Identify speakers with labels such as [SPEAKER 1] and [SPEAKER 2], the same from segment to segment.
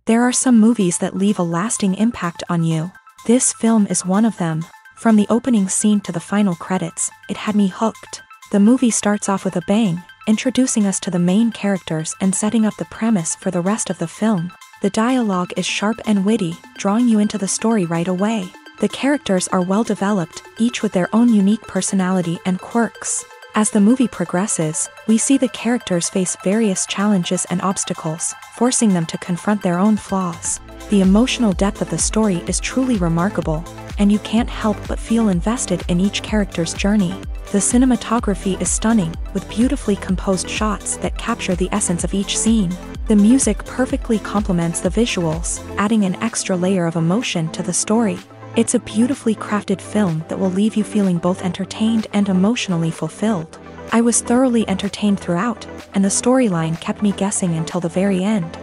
[SPEAKER 1] There are some movies that leave a lasting impact on you. This film is one of them. From the opening scene to the final credits, it had me hooked. The movie starts off with a bang, introducing us to the main characters and setting up the premise for the rest of the film. The dialogue is sharp and witty, drawing you into the story right away. The characters are well developed, each with their own unique personality and quirks. As the movie progresses, we see the characters face various challenges and obstacles, forcing them to confront their own flaws. The emotional depth of the story is truly remarkable, and you can't help but feel invested in each character's journey. The cinematography is stunning, with beautifully composed shots that capture the essence of each scene. The music perfectly complements the visuals, adding an extra layer of emotion to the story. It's a beautifully crafted film that will leave you feeling both entertained and emotionally fulfilled. I was thoroughly entertained throughout, and the storyline kept me guessing until the very end.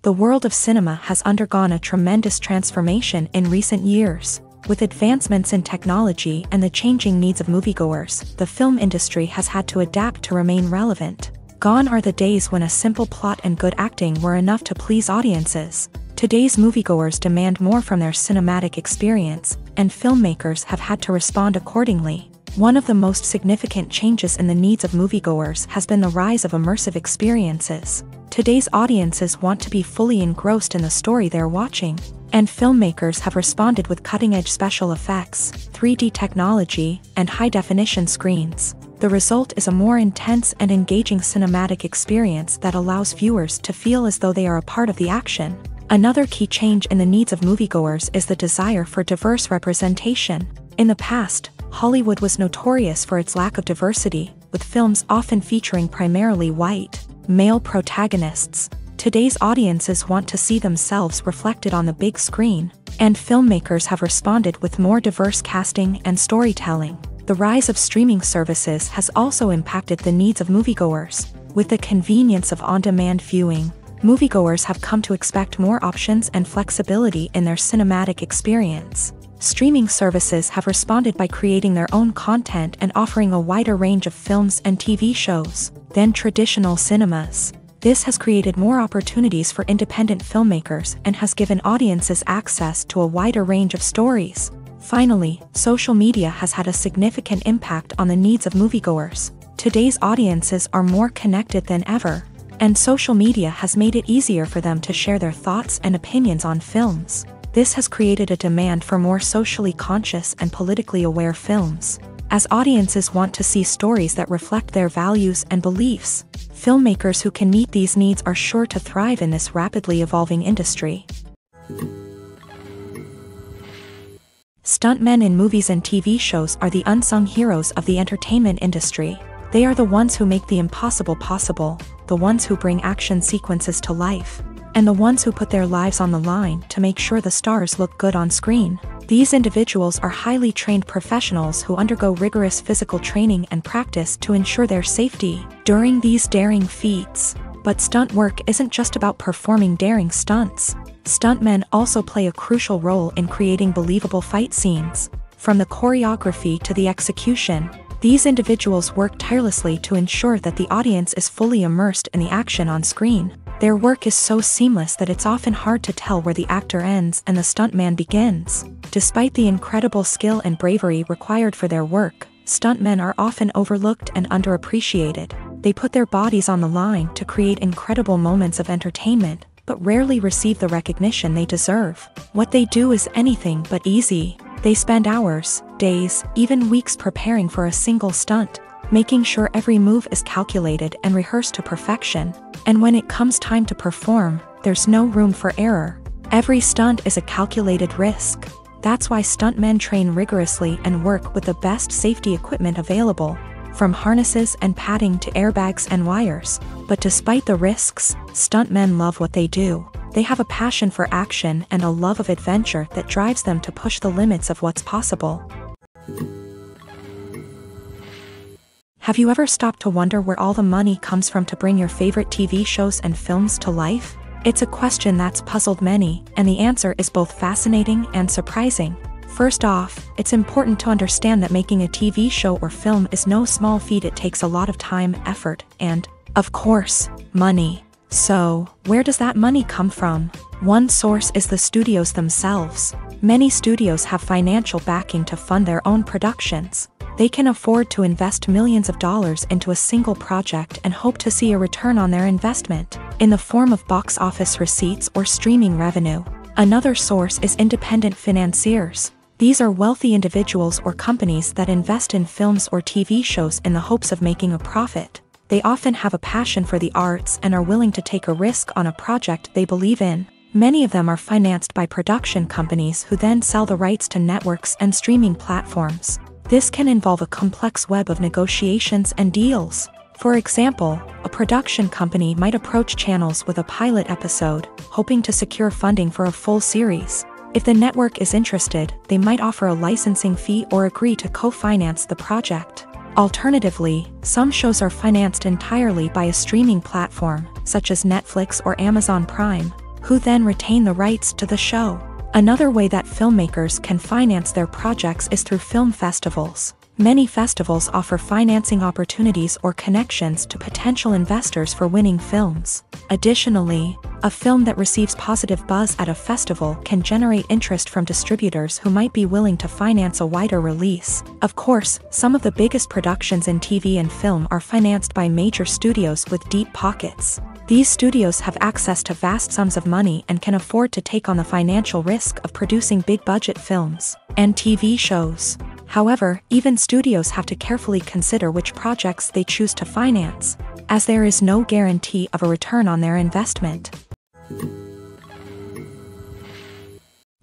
[SPEAKER 1] The world of cinema has undergone a tremendous transformation in recent years. With advancements in technology and the changing needs of moviegoers, the film industry has had to adapt to remain relevant. Gone are the days when a simple plot and good acting were enough to please audiences. Today's moviegoers demand more from their cinematic experience, and filmmakers have had to respond accordingly. One of the most significant changes in the needs of moviegoers has been the rise of immersive experiences. Today's audiences want to be fully engrossed in the story they're watching, and filmmakers have responded with cutting-edge special effects, 3D technology, and high-definition screens. The result is a more intense and engaging cinematic experience that allows viewers to feel as though they are a part of the action. Another key change in the needs of moviegoers is the desire for diverse representation. In the past, Hollywood was notorious for its lack of diversity, with films often featuring primarily white, male protagonists. Today's audiences want to see themselves reflected on the big screen, and filmmakers have responded with more diverse casting and storytelling. The rise of streaming services has also impacted the needs of moviegoers. With the convenience of on-demand viewing, moviegoers have come to expect more options and flexibility in their cinematic experience. Streaming services have responded by creating their own content and offering a wider range of films and TV shows than traditional cinemas. This has created more opportunities for independent filmmakers and has given audiences access to a wider range of stories. Finally, social media has had a significant impact on the needs of moviegoers. Today's audiences are more connected than ever, and social media has made it easier for them to share their thoughts and opinions on films. This has created a demand for more socially conscious and politically aware films. As audiences want to see stories that reflect their values and beliefs, filmmakers who can meet these needs are sure to thrive in this rapidly evolving industry. Stuntmen in movies and TV shows are the unsung heroes of the entertainment industry. They are the ones who make the impossible possible, the ones who bring action sequences to life, and the ones who put their lives on the line to make sure the stars look good on screen. These individuals are highly trained professionals who undergo rigorous physical training and practice to ensure their safety during these daring feats. But stunt work isn't just about performing daring stunts. Stuntmen also play a crucial role in creating believable fight scenes. From the choreography to the execution, these individuals work tirelessly to ensure that the audience is fully immersed in the action on screen. Their work is so seamless that it's often hard to tell where the actor ends and the stuntman begins. Despite the incredible skill and bravery required for their work, stuntmen are often overlooked and underappreciated. They put their bodies on the line to create incredible moments of entertainment, but rarely receive the recognition they deserve. What they do is anything but easy. They spend hours, days, even weeks preparing for a single stunt, making sure every move is calculated and rehearsed to perfection. And when it comes time to perform, there's no room for error. Every stunt is a calculated risk. That's why stuntmen train rigorously and work with the best safety equipment available, from harnesses and padding to airbags and wires. But despite the risks, stuntmen love what they do. They have a passion for action and a love of adventure that drives them to push the limits of what's possible. Have you ever stopped to wonder where all the money comes from to bring your favorite TV shows and films to life? It's a question that's puzzled many, and the answer is both fascinating and surprising. First off, it's important to understand that making a TV show or film is no small feat. It takes a lot of time, effort, and, of course, money. So, where does that money come from? One source is the studios themselves. Many studios have financial backing to fund their own productions. They can afford to invest millions of dollars into a single project and hope to see a return on their investment, in the form of box office receipts or streaming revenue. Another source is independent financiers. These are wealthy individuals or companies that invest in films or TV shows in the hopes of making a profit. They often have a passion for the arts and are willing to take a risk on a project they believe in. Many of them are financed by production companies who then sell the rights to networks and streaming platforms. This can involve a complex web of negotiations and deals. For example, a production company might approach channels with a pilot episode, hoping to secure funding for a full series. If the network is interested, they might offer a licensing fee or agree to co-finance the project. Alternatively, some shows are financed entirely by a streaming platform, such as Netflix or Amazon Prime, who then retain the rights to the show. Another way that filmmakers can finance their projects is through film festivals. Many festivals offer financing opportunities or connections to potential investors for winning films. Additionally, a film that receives positive buzz at a festival can generate interest from distributors who might be willing to finance a wider release. Of course, some of the biggest productions in TV and film are financed by major studios with deep pockets. These studios have access to vast sums of money and can afford to take on the financial risk of producing big-budget films and TV shows. However, even studios have to carefully consider which projects they choose to finance, as there is no guarantee of a return on their investment.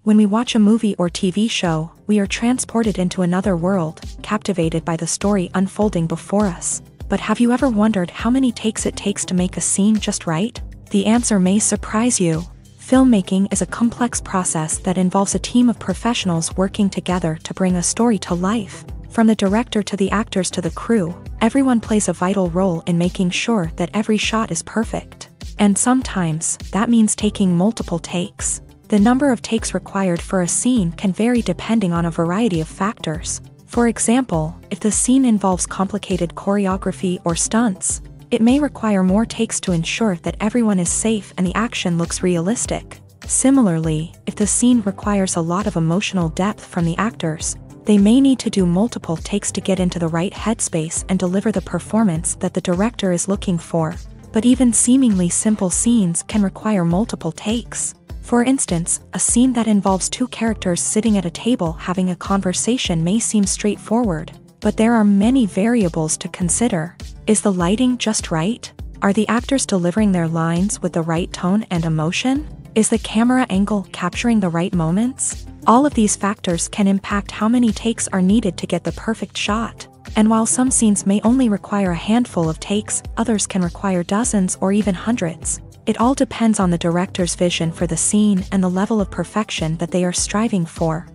[SPEAKER 1] When we watch a movie or TV show, we are transported into another world, captivated by the story unfolding before us. But have you ever wondered how many takes it takes to make a scene just right? The answer may surprise you. Filmmaking is a complex process that involves a team of professionals working together to bring a story to life. From the director to the actors to the crew, everyone plays a vital role in making sure that every shot is perfect. And sometimes, that means taking multiple takes. The number of takes required for a scene can vary depending on a variety of factors. For example, if the scene involves complicated choreography or stunts, it may require more takes to ensure that everyone is safe and the action looks realistic. Similarly, if the scene requires a lot of emotional depth from the actors, they may need to do multiple takes to get into the right headspace and deliver the performance that the director is looking for. But even seemingly simple scenes can require multiple takes. For instance, a scene that involves two characters sitting at a table having a conversation may seem straightforward, but there are many variables to consider. Is the lighting just right? Are the actors delivering their lines with the right tone and emotion? Is the camera angle capturing the right moments? All of these factors can impact how many takes are needed to get the perfect shot. And while some scenes may only require a handful of takes, others can require dozens or even hundreds. It all depends on the director's vision for the scene and the level of perfection that they are striving for.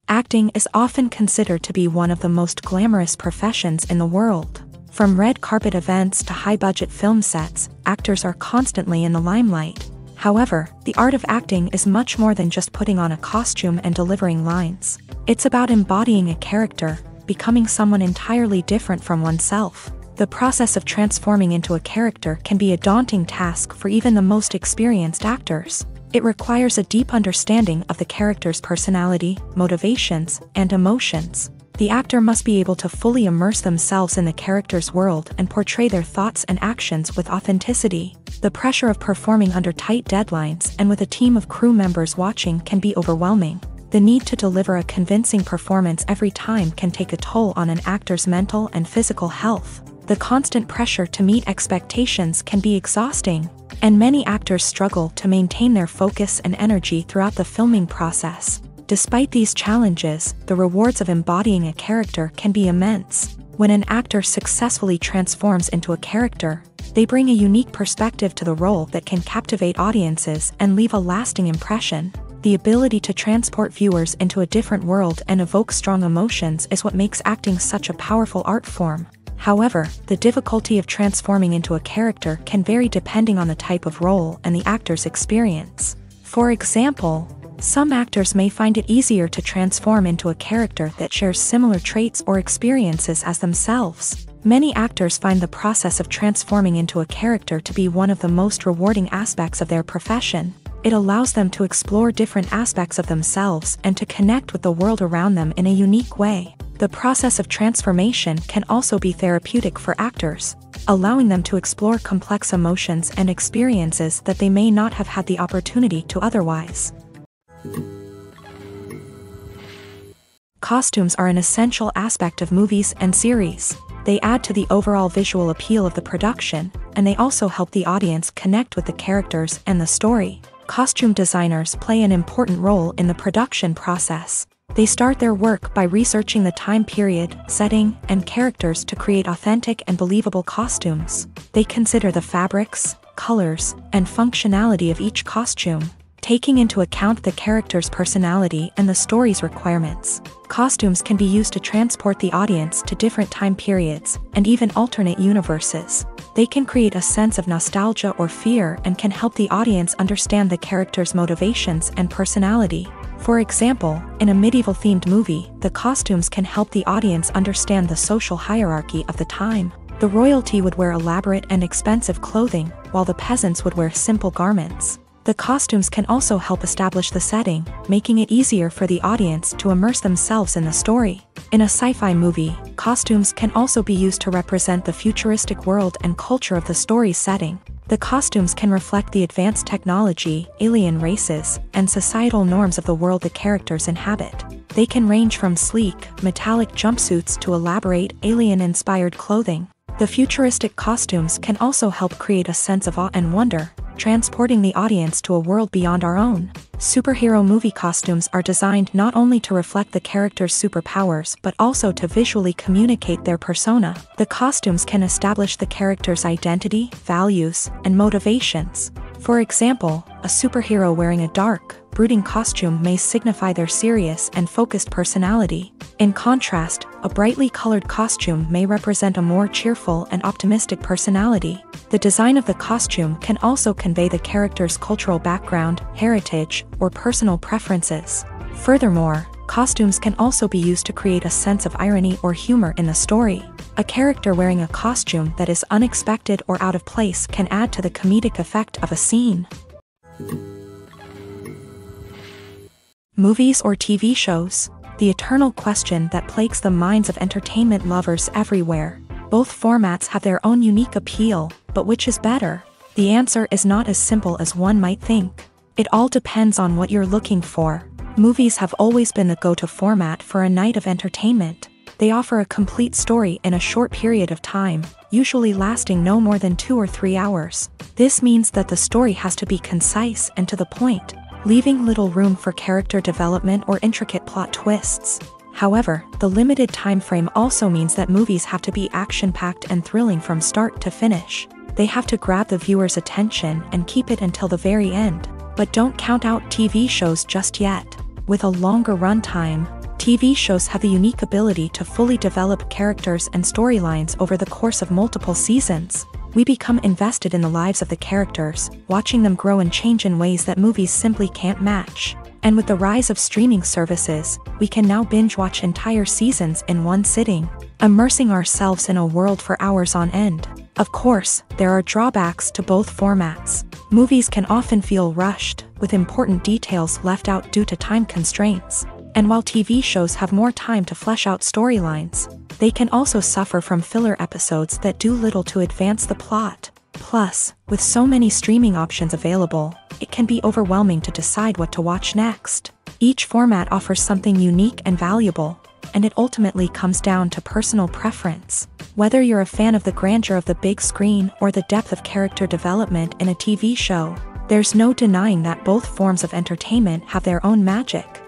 [SPEAKER 1] Acting is often considered to be one of the most glamorous professions in the world. From red carpet events to high-budget film sets, actors are constantly in the limelight. However, the art of acting is much more than just putting on a costume and delivering lines. It's about embodying a character, becoming someone entirely different from oneself. The process of transforming into a character can be a daunting task for even the most experienced actors. It requires a deep understanding of the character's personality, motivations, and emotions. The actor must be able to fully immerse themselves in the character's world and portray their thoughts and actions with authenticity. The pressure of performing under tight deadlines and with a team of crew members watching can be overwhelming. The need to deliver a convincing performance every time can take a toll on an actor's mental and physical health. The constant pressure to meet expectations can be exhausting, and many actors struggle to maintain their focus and energy throughout the filming process. Despite these challenges, the rewards of embodying a character can be immense. When an actor successfully transforms into a character, they bring a unique perspective to the role that can captivate audiences and leave a lasting impression. The ability to transport viewers into a different world and evoke strong emotions is what makes acting such a powerful art form. However, the difficulty of transforming into a character can vary depending on the type of role and the actor's experience. For example, some actors may find it easier to transform into a character that shares similar traits or experiences as themselves. Many actors find the process of transforming into a character to be one of the most rewarding aspects of their profession. It allows them to explore different aspects of themselves and to connect with the world around them in a unique way. The process of transformation can also be therapeutic for actors, allowing them to explore complex emotions and experiences that they may not have had the opportunity to otherwise. Costumes are an essential aspect of movies and series. They add to the overall visual appeal of the production, and they also help the audience connect with the characters and the story. Costume designers play an important role in the production process. They start their work by researching the time period, setting, and characters to create authentic and believable costumes. They consider the fabrics, colors, and functionality of each costume, taking into account the character's personality and the story's requirements. Costumes can be used to transport the audience to different time periods and even alternate universes. They can create a sense of nostalgia or fear and can help the audience understand the character's motivations and personality. For example, in a medieval-themed movie, the costumes can help the audience understand the social hierarchy of the time. The royalty would wear elaborate and expensive clothing, while the peasants would wear simple garments. The costumes can also help establish the setting, making it easier for the audience to immerse themselves in the story. In a sci-fi movie, costumes can also be used to represent the futuristic world and culture of the story's setting. The costumes can reflect the advanced technology, alien races, and societal norms of the world the characters inhabit. They can range from sleek, metallic jumpsuits to elaborate, alien-inspired clothing. The futuristic costumes can also help create a sense of awe and wonder, transporting the audience to a world beyond our own. Superhero movie costumes are designed not only to reflect the character's superpowers but also to visually communicate their persona. The costumes can establish the character's identity, values, and motivations. For example, a superhero wearing a dark, brooding costume may signify their serious and focused personality. In contrast, a brightly colored costume may represent a more cheerful and optimistic personality. The design of the costume can also convey the character's cultural background, heritage, or personal preferences. Furthermore, costumes can also be used to create a sense of irony or humor in the story. A character wearing a costume that is unexpected or out of place can add to the comedic effect of a scene. Movies or TV shows? The eternal question that plagues the minds of entertainment lovers everywhere. Both formats have their own unique appeal, but which is better? The answer is not as simple as one might think. It all depends on what you're looking for. Movies have always been the go-to format for a night of entertainment. They offer a complete story in a short period of time, usually lasting no more than 2 or 3 hours. This means that the story has to be concise and to the point, leaving little room for character development or intricate plot twists. However, the limited time frame also means that movies have to be action-packed and thrilling from start to finish. They have to grab the viewer's attention and keep it until the very end. But don't count out TV shows just yet. With a longer runtime, TV shows have the unique ability to fully develop characters and storylines over the course of multiple seasons. We become invested in the lives of the characters, watching them grow and change in ways that movies simply can't match. And with the rise of streaming services, we can now binge-watch entire seasons in one sitting, immersing ourselves in a world for hours on end. Of course, there are drawbacks to both formats. Movies can often feel rushed, with important details left out due to time constraints. And while TV shows have more time to flesh out storylines, they can also suffer from filler episodes that do little to advance the plot. Plus, with so many streaming options available, it can be overwhelming to decide what to watch next. Each format offers something unique and valuable, and it ultimately comes down to personal preference. Whether you're a fan of the grandeur of the big screen or the depth of character development in a TV show, there's no denying that both forms of entertainment have their own magic.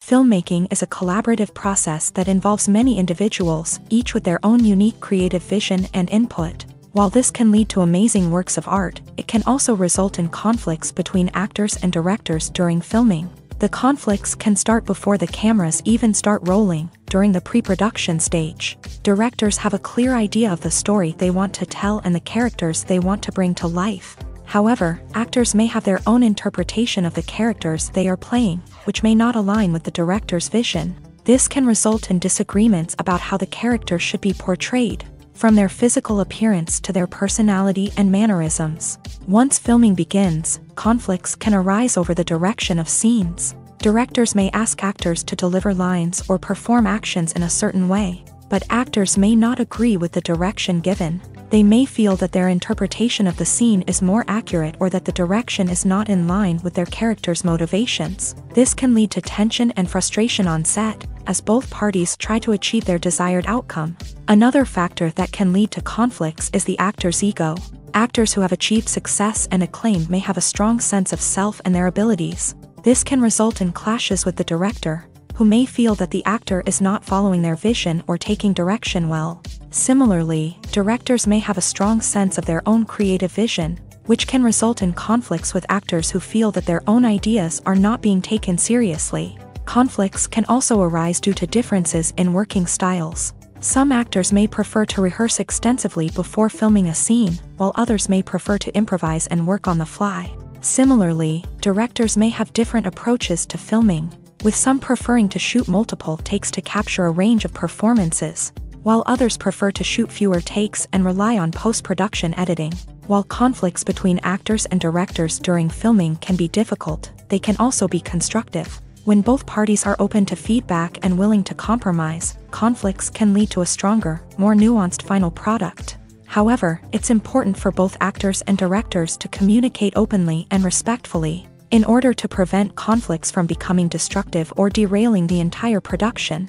[SPEAKER 1] Filmmaking is a collaborative process that involves many individuals, each with their own unique creative vision and input. While this can lead to amazing works of art, it can also result in conflicts between actors and directors during filming. The conflicts can start before the cameras even start rolling, during the pre-production stage. Directors have a clear idea of the story they want to tell and the characters they want to bring to life. However, actors may have their own interpretation of the characters they are playing, which may not align with the director's vision. This can result in disagreements about how the character should be portrayed, from their physical appearance to their personality and mannerisms. Once filming begins, conflicts can arise over the direction of scenes. Directors may ask actors to deliver lines or perform actions in a certain way, but actors may not agree with the direction given. They may feel that their interpretation of the scene is more accurate or that the direction is not in line with their character's motivations. This can lead to tension and frustration on set, as both parties try to achieve their desired outcome. Another factor that can lead to conflicts is the actor's ego. Actors who have achieved success and acclaim may have a strong sense of self and their abilities. This can result in clashes with the director, who may feel that the actor is not following their vision or taking direction well. Similarly, directors may have a strong sense of their own creative vision, which can result in conflicts with actors who feel that their own ideas are not being taken seriously. Conflicts can also arise due to differences in working styles. Some actors may prefer to rehearse extensively before filming a scene, while others may prefer to improvise and work on the fly. Similarly, directors may have different approaches to filming, with some preferring to shoot multiple takes to capture a range of performances, while others prefer to shoot fewer takes and rely on post-production editing. While conflicts between actors and directors during filming can be difficult, they can also be constructive. When both parties are open to feedback and willing to compromise, conflicts can lead to a stronger, more nuanced final product. However, it's important for both actors and directors to communicate openly and respectfully, in order to prevent conflicts from becoming destructive or derailing the entire production.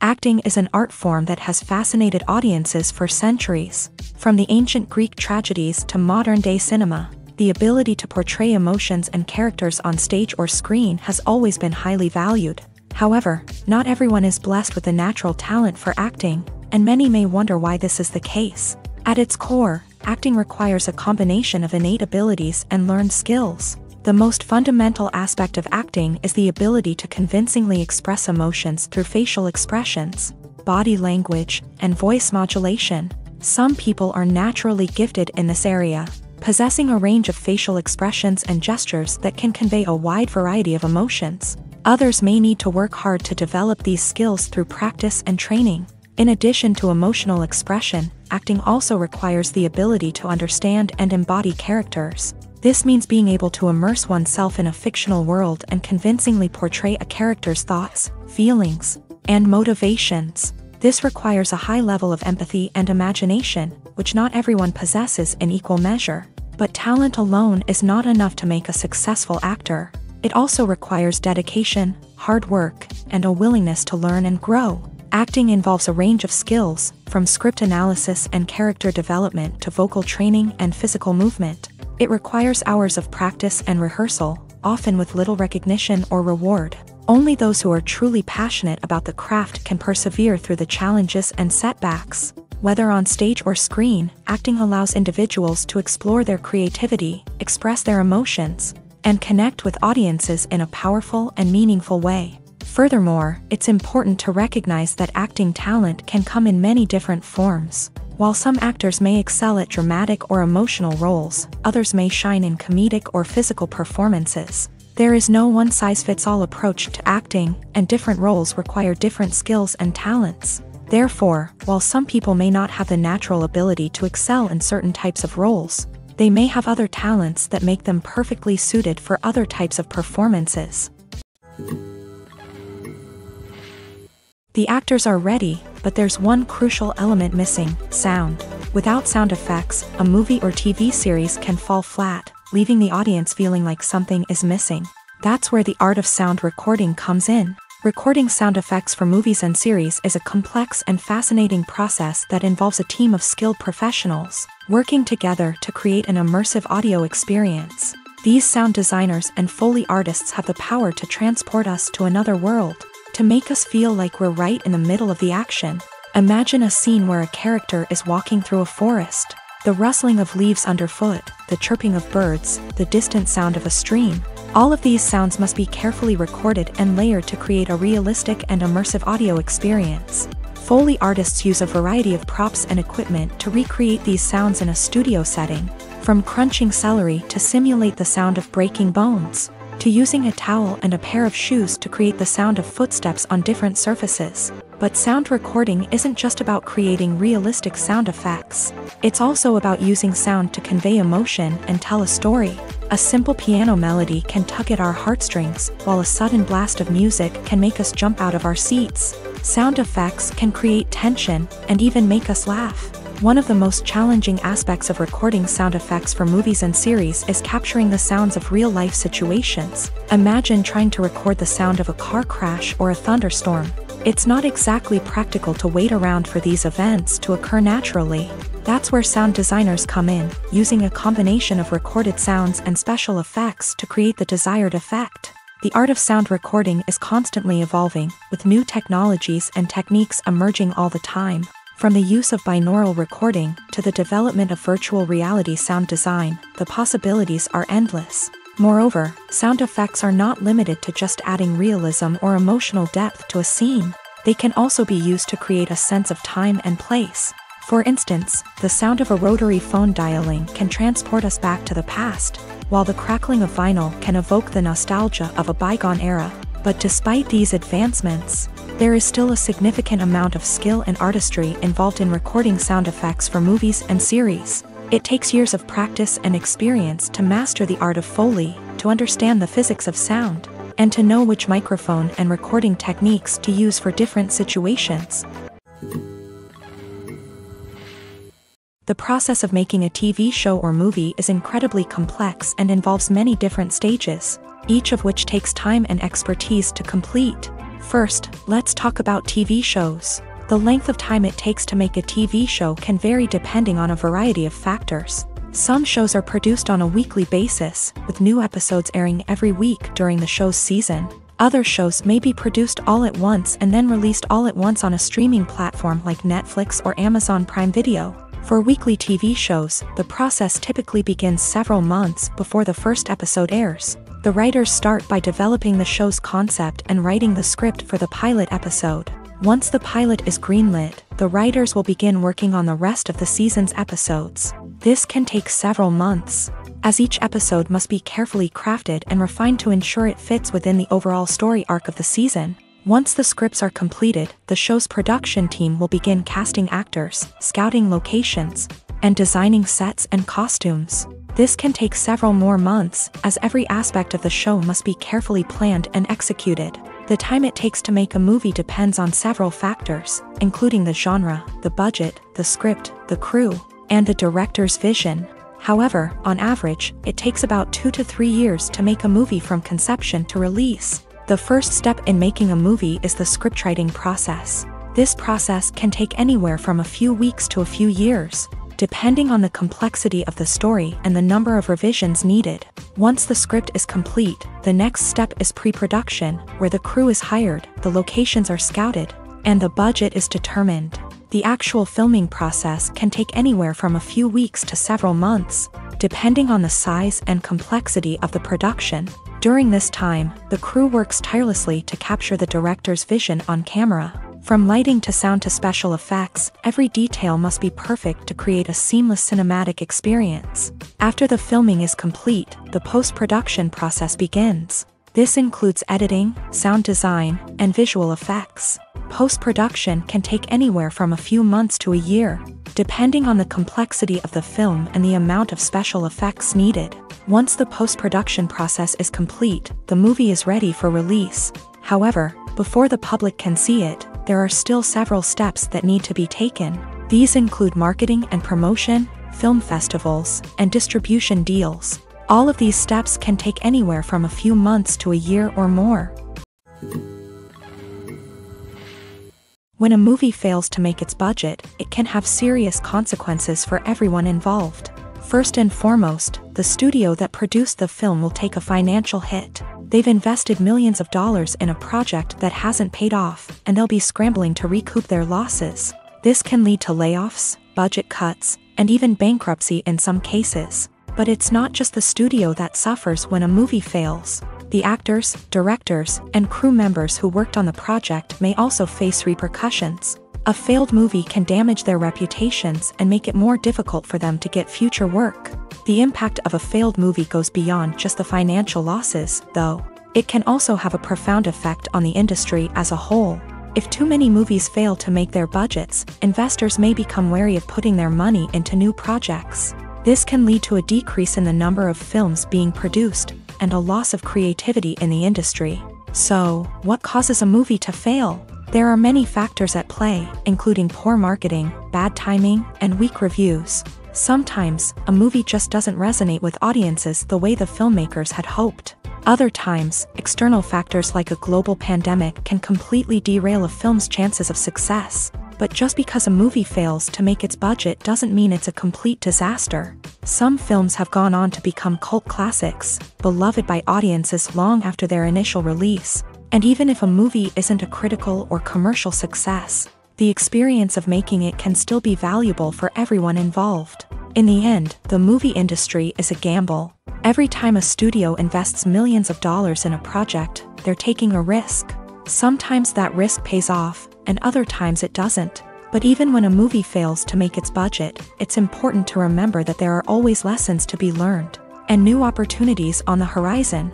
[SPEAKER 1] Acting is an art form that has fascinated audiences for centuries. From the ancient Greek tragedies to modern-day cinema, the ability to portray emotions and characters on stage or screen has always been highly valued. However, not everyone is blessed with the natural talent for acting, and many may wonder why this is the case. At its core, acting requires a combination of innate abilities and learned skills. The most fundamental aspect of acting is the ability to convincingly express emotions through facial expressions, body language, and voice modulation. Some people are naturally gifted in this area, possessing a range of facial expressions and gestures that can convey a wide variety of emotions. Others may need to work hard to develop these skills through practice and training. In addition to emotional expression, acting also requires the ability to understand and embody characters. This means being able to immerse oneself in a fictional world and convincingly portray a character's thoughts, feelings, and motivations. This requires a high level of empathy and imagination, which not everyone possesses in equal measure. But talent alone is not enough to make a successful actor. It also requires dedication, hard work, and a willingness to learn and grow. Acting involves a range of skills, from script analysis and character development to vocal training and physical movement. It requires hours of practice and rehearsal, often with little recognition or reward. Only those who are truly passionate about the craft can persevere through the challenges and setbacks. Whether on stage or screen, acting allows individuals to explore their creativity, express their emotions, and connect with audiences in a powerful and meaningful way. Furthermore, it's important to recognize that acting talent can come in many different forms. While some actors may excel at dramatic or emotional roles, others may shine in comedic or physical performances. There is no one-size-fits-all approach to acting, and different roles require different skills and talents. Therefore, while some people may not have the natural ability to excel in certain types of roles, they may have other talents that make them perfectly suited for other types of performances. The actors are ready, but there's one crucial element missing: sound. Without sound effects, a movie or TV series can fall flat, leaving the audience feeling like something is missing. That's where the art of sound recording comes in. Recording sound effects for movies and series is a complex and fascinating process that involves a team of skilled professionals working together to create an immersive audio experience. These sound designers and Foley artists have the power to transport us to another world, to make us feel like we're right in the middle of the action. Imagine a scene where a character is walking through a forest. The rustling of leaves underfoot, the chirping of birds, the distant sound of a stream. All of these sounds must be carefully recorded and layered to create a realistic and immersive audio experience. Foley artists use a variety of props and equipment to recreate these sounds in a studio setting, from crunching celery to simulate the sound of breaking bones. to using a towel and a pair of shoes to create the sound of footsteps on different surfaces. But sound recording isn't just about creating realistic sound effects. It's also about using sound to convey emotion and tell a story. A simple piano melody can tug at our heartstrings, while a sudden blast of music can make us jump out of our seats. Sound effects can create tension and even make us laugh. One of the most challenging aspects of recording sound effects for movies and series is capturing the sounds of real-life situations. Imagine trying to record the sound of a car crash or a thunderstorm. It's not exactly practical to wait around for these events to occur naturally. That's where sound designers come in, using a combination of recorded sounds and special effects to create the desired effect. The art of sound recording is constantly evolving, with new technologies and techniques emerging all the time. From the use of binaural recording to the development of virtual reality sound design, the possibilities are endless. Moreover, sound effects are not limited to just adding realism or emotional depth to a scene. They can also be used to create a sense of time and place. For instance, the sound of a rotary phone dialing can transport us back to the past, while the crackling of vinyl can evoke the nostalgia of a bygone era. But despite these advancements, there is still a significant amount of skill and artistry involved in recording sound effects for movies and series. It takes years of practice and experience to master the art of Foley, to understand the physics of sound, and to know which microphone and recording techniques to use for different situations. The process of making a TV show or movie is incredibly complex and involves many different stages, each of which takes time and expertise to complete. First, let's talk about TV shows. The length of time it takes to make a TV show can vary depending on a variety of factors. Some shows are produced on a weekly basis, with new episodes airing every week during the show's season. Other shows may be produced all at once and then released all at once on a streaming platform like Netflix or Amazon Prime Video. For weekly TV shows, the process typically begins several months before the first episode airs. The writers start by developing the show's concept and writing the script for the pilot episode. Once the pilot is greenlit, the writers will begin working on the rest of the season's episodes. This can take several months, as each episode must be carefully crafted and refined to ensure it fits within the overall story arc of the season. Once the scripts are completed, the show's production team will begin casting actors, scouting locations, and designing sets and costumes. This can take several more months, as every aspect of the show must be carefully planned and executed. The time it takes to make a movie depends on several factors, including the genre, the budget, the script, the crew, and the director's vision. However, on average, it takes about 2 to 3 years to make a movie from conception to release. The first step in making a movie is the scriptwriting process. This process can take anywhere from a few weeks to a few years, depending on the complexity of the story and the number of revisions needed. Once the script is complete, the next step is pre-production, where the crew is hired, the locations are scouted, and the budget is determined. The actual filming process can take anywhere from a few weeks to several months, depending on the size and complexity of the production. During this time, the crew works tirelessly to capture the director's vision on camera. From lighting to sound to special effects, every detail must be perfect to create a seamless cinematic experience. After the filming is complete, the post-production process begins. This includes editing, sound design, and visual effects. Post-production can take anywhere from a few months to a year, depending on the complexity of the film and the amount of special effects needed. Once the post-production process is complete, the movie is ready for release. However, before the public can see it, there are still several steps that need to be taken. These include marketing and promotion, film festivals, and distribution deals. All of these steps can take anywhere from a few months to a year or more. When a movie fails to make its budget, it can have serious consequences for everyone involved. First and foremost, the studio that produced the film will take a financial hit. They've invested millions of dollars in a project that hasn't paid off, and they'll be scrambling to recoup their losses. This can lead to layoffs, budget cuts, and even bankruptcy in some cases. But it's not just the studio that suffers when a movie fails. The actors, directors, and crew members who worked on the project may also face repercussions. A failed movie can damage their reputations and make it more difficult for them to get future work. The impact of a failed movie goes beyond just the financial losses, though. It can also have a profound effect on the industry as a whole. If too many movies fail to make their budgets, investors may become wary of putting their money into new projects. This can lead to a decrease in the number of films being produced, and a loss of creativity in the industry. So, what causes a movie to fail? There are many factors at play, including poor marketing, bad timing, and weak reviews. Sometimes, a movie just doesn't resonate with audiences the way the filmmakers had hoped. Other times, external factors like a global pandemic can completely derail a film's chances of success. But just because a movie fails to make its budget doesn't mean it's a complete disaster. Some films have gone on to become cult classics, beloved by audiences long after their initial release. And even if a movie isn't a critical or commercial success, the experience of making it can still be valuable for everyone involved. In the end, the movie industry is a gamble. Every time a studio invests millions of dollars in a project, they're taking a risk. Sometimes that risk pays off, and other times it doesn't. But even when a movie fails to make its budget, it's important to remember that there are always lessons to be learned, and new opportunities on the horizon.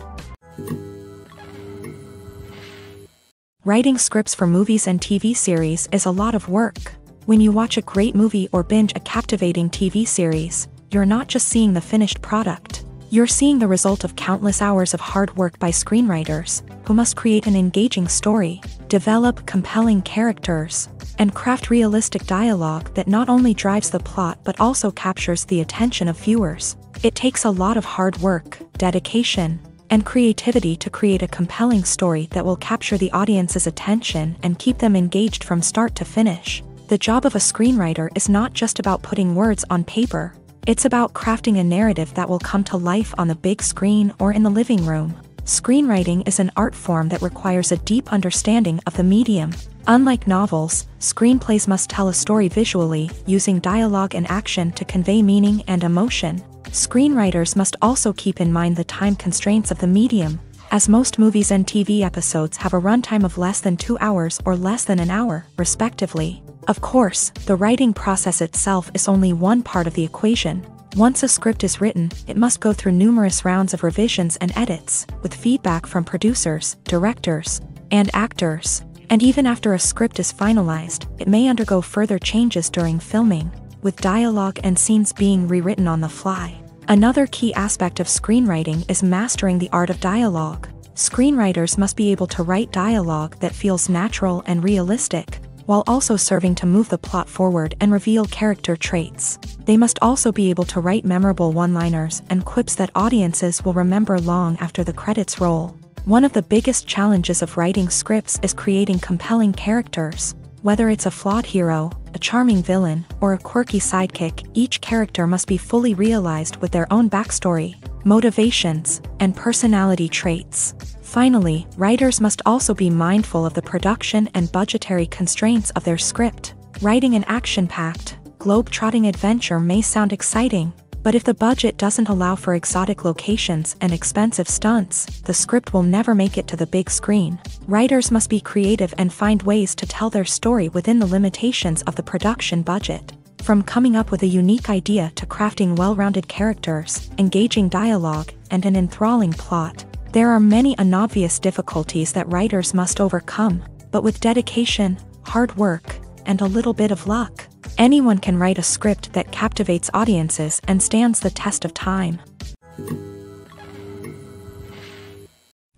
[SPEAKER 1] Writing scripts for movies and TV series is a lot of work. When you watch a great movie or binge a captivating TV series, you're not just seeing the finished product. You're seeing the result of countless hours of hard work by screenwriters, who must create an engaging story, develop compelling characters, and craft realistic dialogue that not only drives the plot but also captures the attention of viewers. It takes a lot of hard work, dedication, and creativity to create a compelling story that will capture the audience's attention and keep them engaged from start to finish. The job of a screenwriter is not just about putting words on paper. It's about crafting a narrative that will come to life on the big screen or in the living room. Screenwriting is an art form that requires a deep understanding of the medium. Unlike novels, screenplays must tell a story visually, using dialogue and action to convey meaning and emotion. Screenwriters must also keep in mind the time constraints of the medium, as most movies and TV episodes have a runtime of less than 2 hours or less than an hour, respectively. Of course, the writing process itself is only one part of the equation. Once a script is written, it must go through numerous rounds of revisions and edits, with feedback from producers, directors, and actors. And even after a script is finalized, it may undergo further changes during filming, with dialogue and scenes being rewritten on the fly. Another key aspect of screenwriting is mastering the art of dialogue. Screenwriters must be able to write dialogue that feels natural and realistic, while also serving to move the plot forward and reveal character traits. They must also be able to write memorable one-liners and quips that audiences will remember long after the credits roll. One of the biggest challenges of writing scripts is creating compelling characters. Whether it's a flawed hero, a charming villain, or a quirky sidekick, each character must be fully realized with their own backstory, motivations, and personality traits. Finally, writers must also be mindful of the production and budgetary constraints of their script. Writing an action-packed, globe-trotting adventure may sound exciting, but if the budget doesn't allow for exotic locations and expensive stunts, the script will never make it to the big screen. Writers must be creative and find ways to tell their story within the limitations of the production budget. From coming up with a unique idea to crafting well-rounded characters, engaging dialogue, and an enthralling plot, there are many unobvious difficulties that writers must overcome, but with dedication, hard work, and a little bit of luck, anyone can write a script that captivates audiences and stands the test of time.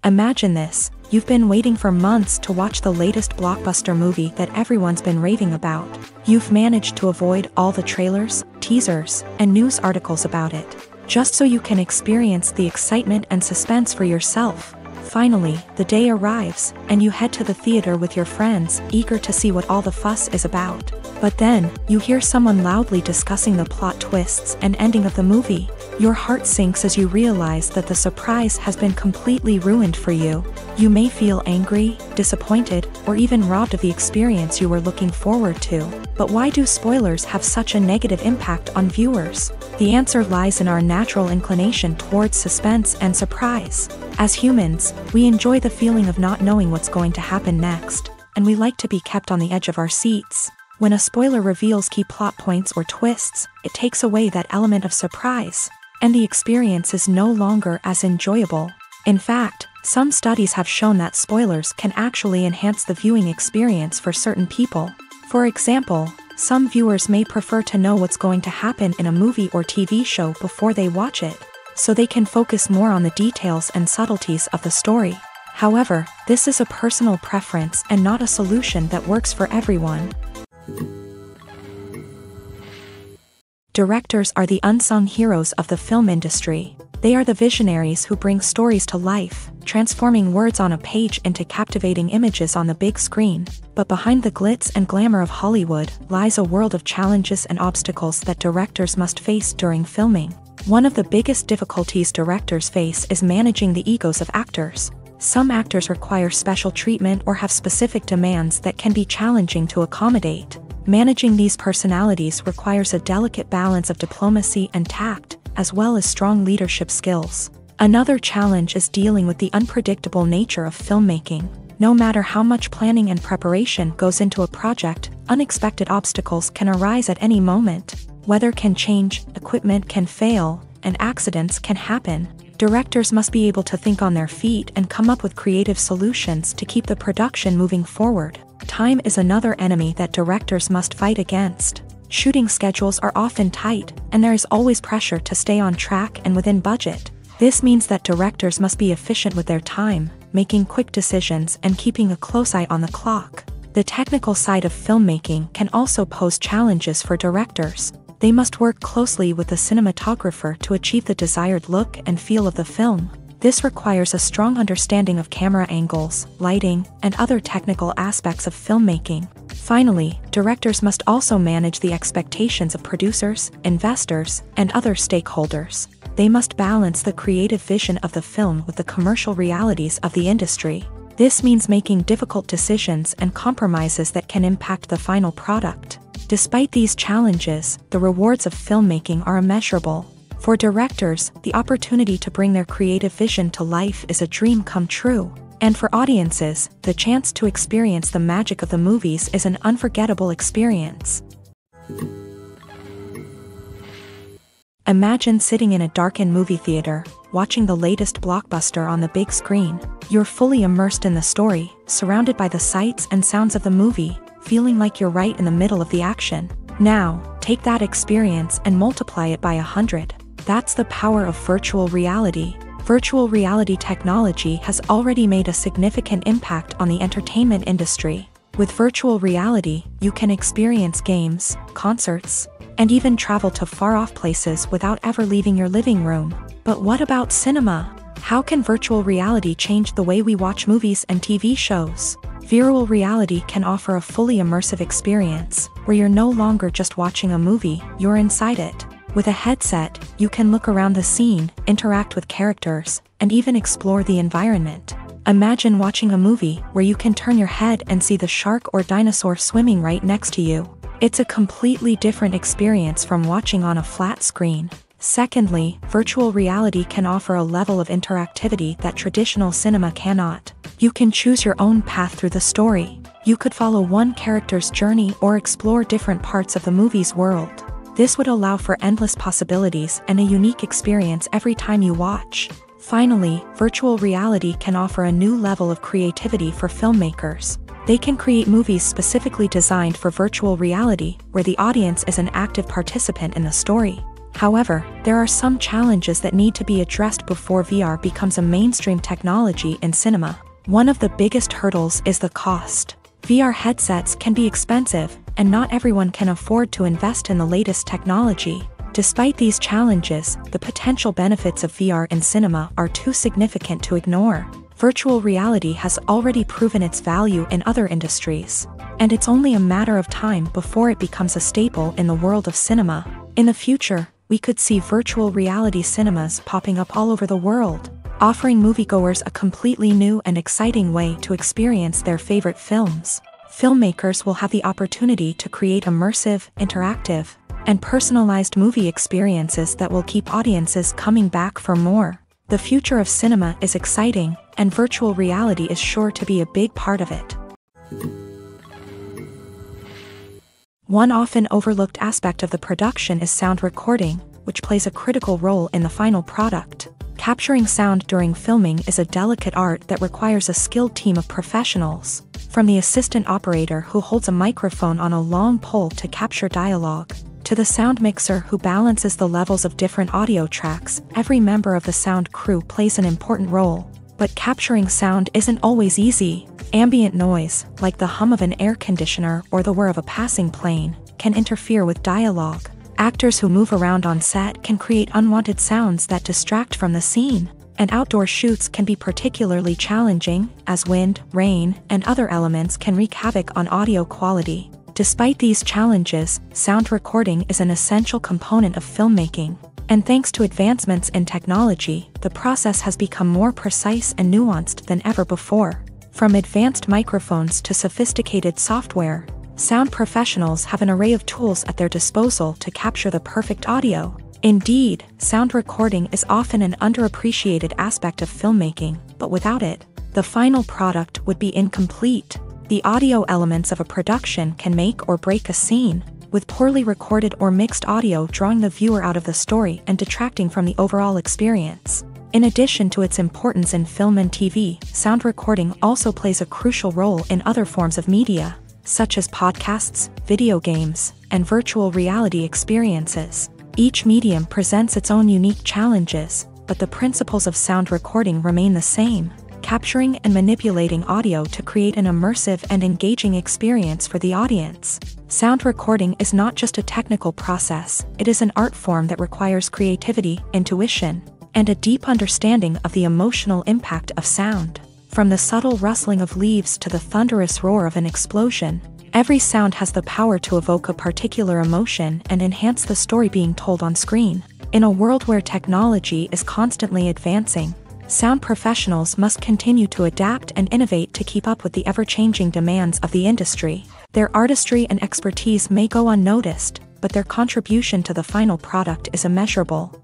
[SPEAKER 1] Imagine this: you've been waiting for months to watch the latest blockbuster movie that everyone's been raving about. You've managed to avoid all the trailers, teasers, and news articles about it, just so you can experience the excitement and suspense for yourself. Finally, the day arrives, and you head to the theater with your friends, eager to see what all the fuss is about. But then, you hear someone loudly discussing the plot twists and ending of the movie. Your heart sinks as you realize that the surprise has been completely ruined for you. You may feel angry, disappointed, or even robbed of the experience you were looking forward to. But why do spoilers have such a negative impact on viewers? The answer lies in our natural inclination towards suspense and surprise. As humans, we enjoy the feeling of not knowing what's going to happen next, and we like to be kept on the edge of our seats. When a spoiler reveals key plot points or twists, it takes away that element of surprise. and the experience is no longer as enjoyable. In fact, some studies have shown that spoilers can actually enhance the viewing experience for certain people. For example, some viewers may prefer to know what's going to happen in a movie or TV show before they watch it, so they can focus more on the details and subtleties of the story. However, this is a personal preference and not a solution that works for everyone. Directors are the unsung heroes of the film industry. They are the visionaries who bring stories to life, transforming words on a page into captivating images on the big screen. But behind the glitz and glamour of Hollywood lies a world of challenges and obstacles that directors must face during filming. One of the biggest difficulties directors face is managing the egos of actors. Some actors require special treatment or have specific demands that can be challenging to accommodate. Managing these personalities requires a delicate balance of diplomacy and tact, as well as strong leadership skills. Another challenge is dealing with the unpredictable nature of filmmaking. No matter how much planning and preparation goes into a project, unexpected obstacles can arise at any moment. Weather can change, equipment can fail, and accidents can happen. Directors must be able to think on their feet and come up with creative solutions to keep the production moving forward. Time is another enemy that directors must fight against. Shooting schedules are often tight, and there is always pressure to stay on track and within budget. This means that directors must be efficient with their time, making quick decisions and keeping a close eye on the clock. The technical side of filmmaking can also pose challenges for directors. They must work closely with the cinematographer to achieve the desired look and feel of the film. This requires a strong understanding of camera angles, lighting, and other technical aspects of filmmaking. Finally, directors must also manage the expectations of producers, investors, and other stakeholders. They must balance the creative vision of the film with the commercial realities of the industry. This means making difficult decisions and compromises that can impact the final product. Despite these challenges, the rewards of filmmaking are immeasurable. For directors, the opportunity to bring their creative vision to life is a dream come true. And for audiences, the chance to experience the magic of the movies is an unforgettable experience. Imagine sitting in a darkened movie theater, watching the latest blockbuster on the big screen. You're fully immersed in the story, surrounded by the sights and sounds of the movie, feeling like you're right in the middle of the action. Now, take that experience and multiply it by 100. That's the power of virtual reality. Virtual reality technology has already made a significant impact on the entertainment industry. With virtual reality, you can experience games, concerts, and even travel to far-off places without ever leaving your living room. But what about cinema? How can virtual reality change the way we watch movies and TV shows? Virtual reality can offer a fully immersive experience, where you're no longer just watching a movie, you're inside it. With a headset, you can look around the scene, interact with characters, and even explore the environment. Imagine watching a movie where you can turn your head and see the shark or dinosaur swimming right next to you. It's a completely different experience from watching on a flat screen. Secondly, virtual reality can offer a level of interactivity that traditional cinema cannot. You can choose your own path through the story. You could follow one character's journey or explore different parts of the movie's world. This would allow for endless possibilities and a unique experience every time you watch. Finally, virtual reality can offer a new level of creativity for filmmakers. They can create movies specifically designed for virtual reality, where the audience is an active participant in the story. However, there are some challenges that need to be addressed before VR becomes a mainstream technology in cinema. One of the biggest hurdles is the cost. VR headsets can be expensive, and not everyone can afford to invest in the latest technology. Despite these challenges, the potential benefits of VR in cinema are too significant to ignore. Virtual reality has already proven its value in other industries, and it's only a matter of time before it becomes a staple in the world of cinema. In the future, we could see virtual reality cinemas popping up all over the world, offering moviegoers a completely new and exciting way to experience their favorite films. Filmmakers will have the opportunity to create immersive, interactive, and personalized movie experiences that will keep audiences coming back for more. The future of cinema is exciting, and virtual reality is sure to be a big part of it. One often overlooked aspect of the production is sound recording, which plays a critical role in the final product. Capturing sound during filming is a delicate art that requires a skilled team of professionals. From the assistant operator who holds a microphone on a long pole to capture dialogue, to the sound mixer who balances the levels of different audio tracks, every member of the sound crew plays an important role. But capturing sound isn't always easy. Ambient noise, like the hum of an air conditioner or the whir of a passing plane, can interfere with dialogue. Actors who move around on set can create unwanted sounds that distract from the scene. And outdoor shoots can be particularly challenging, as wind, rain, and other elements can wreak havoc on audio quality. Despite these challenges, sound recording is an essential component of filmmaking. And thanks to advancements in technology, the process has become more precise and nuanced than ever before. From advanced microphones to sophisticated software, sound professionals have an array of tools at their disposal to capture the perfect audio. Indeed, sound recording is often an underappreciated aspect of filmmaking, but without it, the final product would be incomplete. The audio elements of a production can make or break a scene, with poorly recorded or mixed audio drawing the viewer out of the story and detracting from the overall experience. In addition to its importance in film and TV, sound recording also plays a crucial role in other forms of media, such as podcasts, video games, and virtual reality experiences. Each medium presents its own unique challenges, but the principles of sound recording remain the same: capturing and manipulating audio to create an immersive and engaging experience for the audience. Sound recording is not just a technical process, it is an art form that requires creativity, intuition, and a deep understanding of the emotional impact of sound. From the subtle rustling of leaves to the thunderous roar of an explosion, every sound has the power to evoke a particular emotion and enhance the story being told on screen. In a world where technology is constantly advancing, sound professionals must continue to adapt and innovate to keep up with the ever-changing demands of the industry. Their artistry and expertise may go unnoticed, but their contribution to the final product is immeasurable.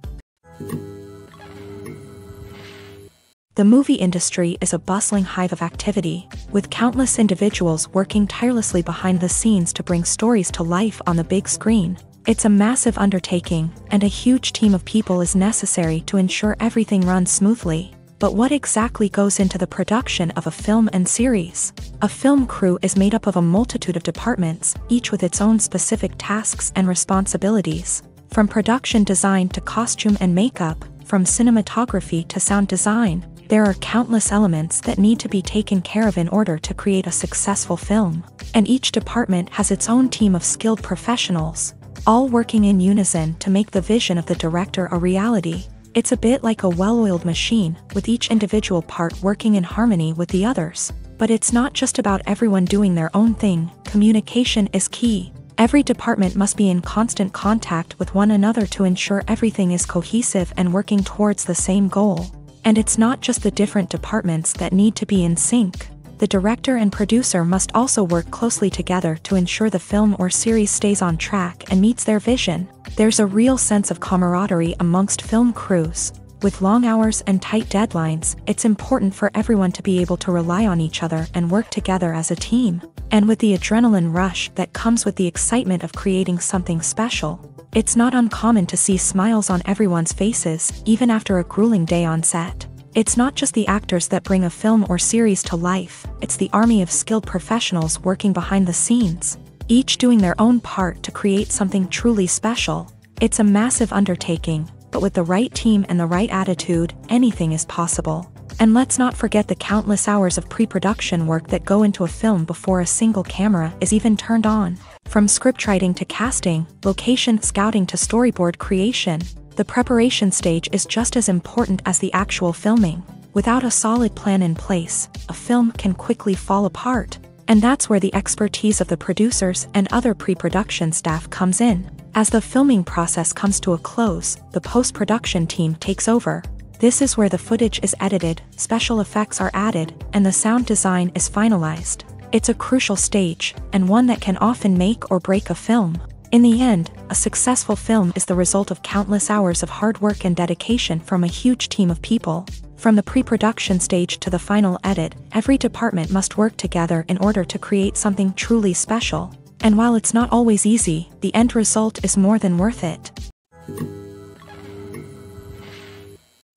[SPEAKER 1] The movie industry is a bustling hive of activity, with countless individuals working tirelessly behind the scenes to bring stories to life on the big screen. It's a massive undertaking, and a huge team of people is necessary to ensure everything runs smoothly. But what exactly goes into the production of a film and series? A film crew is made up of a multitude of departments, each with its own specific tasks and responsibilities. From production design to costume and makeup, from cinematography to sound design, there are countless elements that need to be taken care of in order to create a successful film. And each department has its own team of skilled professionals, all working in unison to make the vision of the director a reality. It's a bit like a well-oiled machine, with each individual part working in harmony with the others. But it's not just about everyone doing their own thing. Communication is key. Every department must be in constant contact with one another to ensure everything is cohesive and working towards the same goal. And it's not just the different departments that need to be in sync. The director and producer must also work closely together to ensure the film or series stays on track and meets their vision. There's a real sense of camaraderie amongst film crews. With long hours and tight deadlines, it's important for everyone to be able to rely on each other and work together as a team. And with the adrenaline rush that comes with the excitement of creating something special, it's not uncommon to see smiles on everyone's faces, even after a grueling day on set. It's not just the actors that bring a film or series to life, it's the army of skilled professionals working behind the scenes, each doing their own part to create something truly special. It's a massive undertaking, but with the right team and the right attitude, anything is possible. And let's not forget the countless hours of pre-production work that go into a film before a single camera is even turned on. From scriptwriting to casting, location scouting to storyboard creation, the preparation stage is just as important as the actual filming. Without a solid plan in place, a film can quickly fall apart. And that's where the expertise of the producers and other pre-production staff comes in. As the filming process comes to a close, the post-production team takes over. This is where the footage is edited, special effects are added, and the sound design is finalized. It's a crucial stage, and one that can often make or break a film. In the end, a successful film is the result of countless hours of hard work and dedication from a huge team of people. From the pre-production stage to the final edit, every department must work together in order to create something truly special. And while it's not always easy, the end result is more than worth it.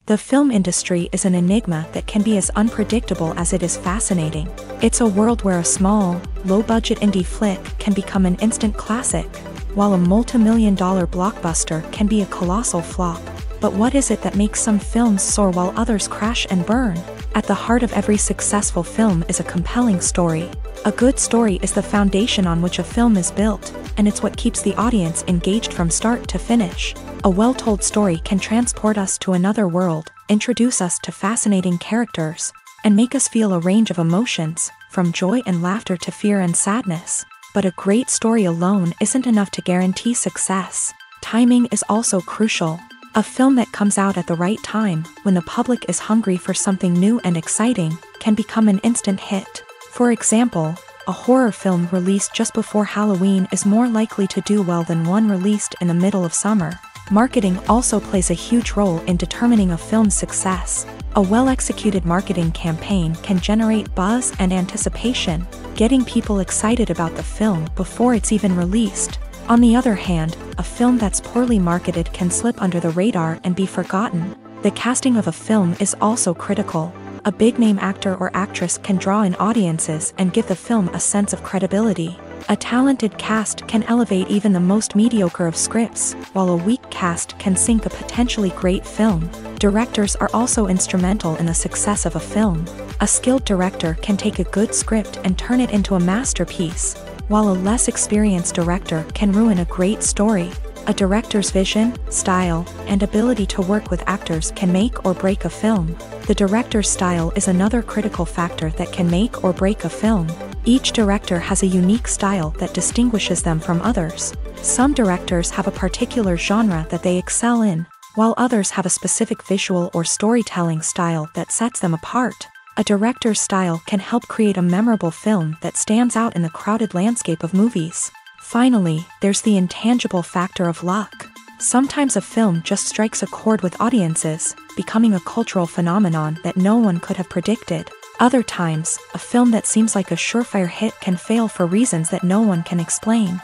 [SPEAKER 1] The film industry is an enigma that can be as unpredictable as it is fascinating. It's a world where a small, low-budget indie flick can become an instant classic, while a multi-million-dollar blockbuster can be a colossal flop. But what is it that makes some films soar while others crash and burn? At the heart of every successful film is a compelling story. A good story is the foundation on which a film is built, and it's what keeps the audience engaged from start to finish. A well-told story can transport us to another world, introduce us to fascinating characters, and make us feel a range of emotions, from joy and laughter to fear and sadness. But a great story alone isn't enough to guarantee success. Timing is also crucial. A film that comes out at the right time, when the public is hungry for something new and exciting, can become an instant hit. For example, a horror film released just before Halloween is more likely to do well than one released in the middle of summer. Marketing also plays a huge role in determining a film's success. A well-executed marketing campaign can generate buzz and anticipation, getting people excited about the film before it's even released. On the other hand, a film that's poorly marketed can slip under the radar and be forgotten. The casting of a film is also critical. A big-name actor or actress can draw in audiences and give the film a sense of credibility. A talented cast can elevate even the most mediocre of scripts, while a weak cast can sink a potentially great film. Directors are also instrumental in the success of a film. A skilled director can take a good script and turn it into a masterpiece, while a less experienced director can ruin a great story. A director's vision, style, and ability to work with actors can make or break a film. The director's style is another critical factor that can make or break a film. Each director has a unique style that distinguishes them from others. Some directors have a particular genre that they excel in, while others have a specific visual or storytelling style that sets them apart. A director's style can help create a memorable film that stands out in the crowded landscape of movies. Finally, there's the intangible factor of luck. Sometimes a film just strikes a chord with audiences, becoming a cultural phenomenon that no one could have predicted. Other times, a film that seems like a surefire hit can fail for reasons that no one can explain.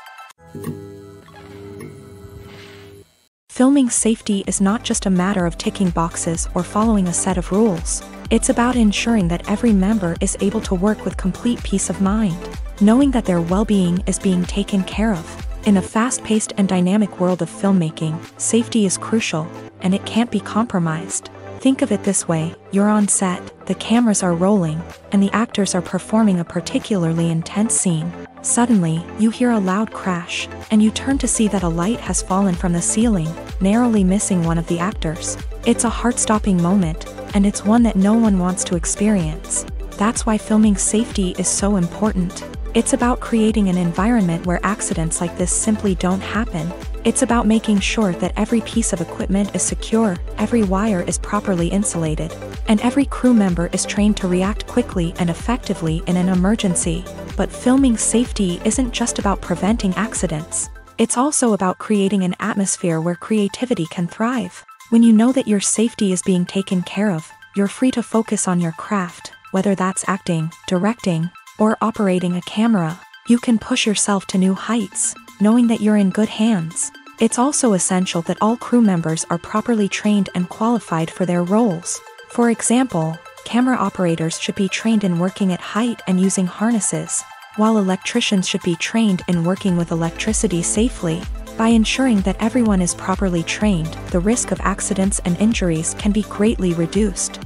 [SPEAKER 1] Filming safety is not just a matter of ticking boxes or following a set of rules. It's about ensuring that every member is able to work with complete peace of mind, knowing that their well-being is being taken care of. In a fast-paced and dynamic world of filmmaking, safety is crucial, and it can't be compromised. Think of it this way: you're on set, the cameras are rolling, and the actors are performing a particularly intense scene. Suddenly, you hear a loud crash, and you turn to see that a light has fallen from the ceiling, narrowly missing one of the actors. It's a heart-stopping moment, and it's one that no one wants to experience. That's why filming safety is so important. It's about creating an environment where accidents like this simply don't happen. It's about making sure that every piece of equipment is secure, every wire is properly insulated, and every crew member is trained to react quickly and effectively in an emergency. But filming safety isn't just about preventing accidents. It's also about creating an atmosphere where creativity can thrive. When you know that your safety is being taken care of, you're free to focus on your craft, whether that's acting, directing, or operating a camera. You can push yourself to new heights, knowing that you're in good hands. It's also essential that all crew members are properly trained and qualified for their roles. For example, camera operators should be trained in working at height and using harnesses, while electricians should be trained in working with electricity safely. By ensuring that everyone is properly trained, the risk of accidents and injuries can be greatly reduced.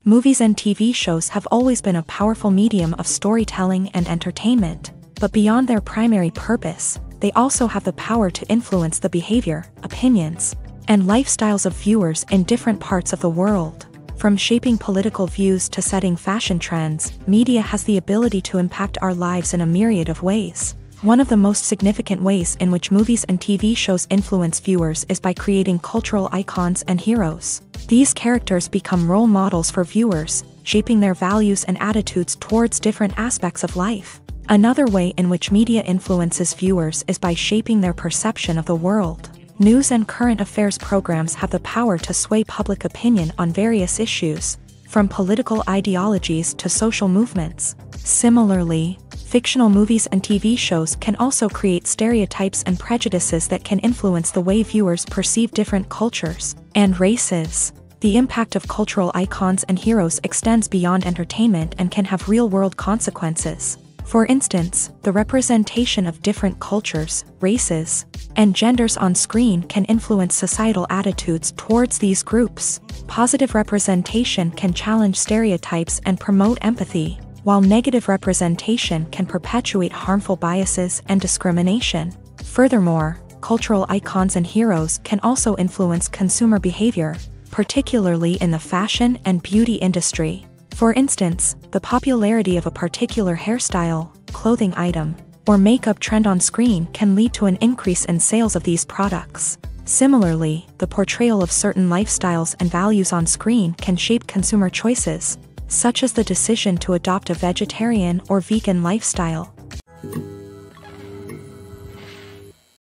[SPEAKER 1] Movies and TV shows have always been a powerful medium of storytelling and entertainment, but beyond their primary purpose, they also have the power to influence the behavior, opinions, and lifestyles of viewers in different parts of the world. From shaping political views to setting fashion trends, media has the ability to impact our lives in a myriad of ways. One of the most significant ways in which movies and TV shows influence viewers is by creating cultural icons and heroes. These characters become role models for viewers, shaping their values and attitudes towards different aspects of life. Another way in which media influences viewers is by shaping their perception of the world. News and current affairs programs have the power to sway public opinion on various issues, from political ideologies to social movements. Similarly, Fictional movies and TV shows can also create stereotypes and prejudices that can influence the way viewers perceive different cultures and races. The impact of cultural icons and heroes extends beyond entertainment and can have real-world consequences. For instance, the representation of different cultures, races, and genders on screen can influence societal attitudes towards these groups. Positive representation can challenge stereotypes and promote empathy, while negative representation can perpetuate harmful biases and discrimination. Furthermore, cultural icons and heroes can also influence consumer behavior, particularly in the fashion and beauty industry. For instance, the popularity of a particular hairstyle, clothing item, or makeup trend on screen can lead to an increase in sales of these products. Similarly, the portrayal of certain lifestyles and values on screen can shape consumer choices, such as the decision to adopt a vegetarian or vegan lifestyle.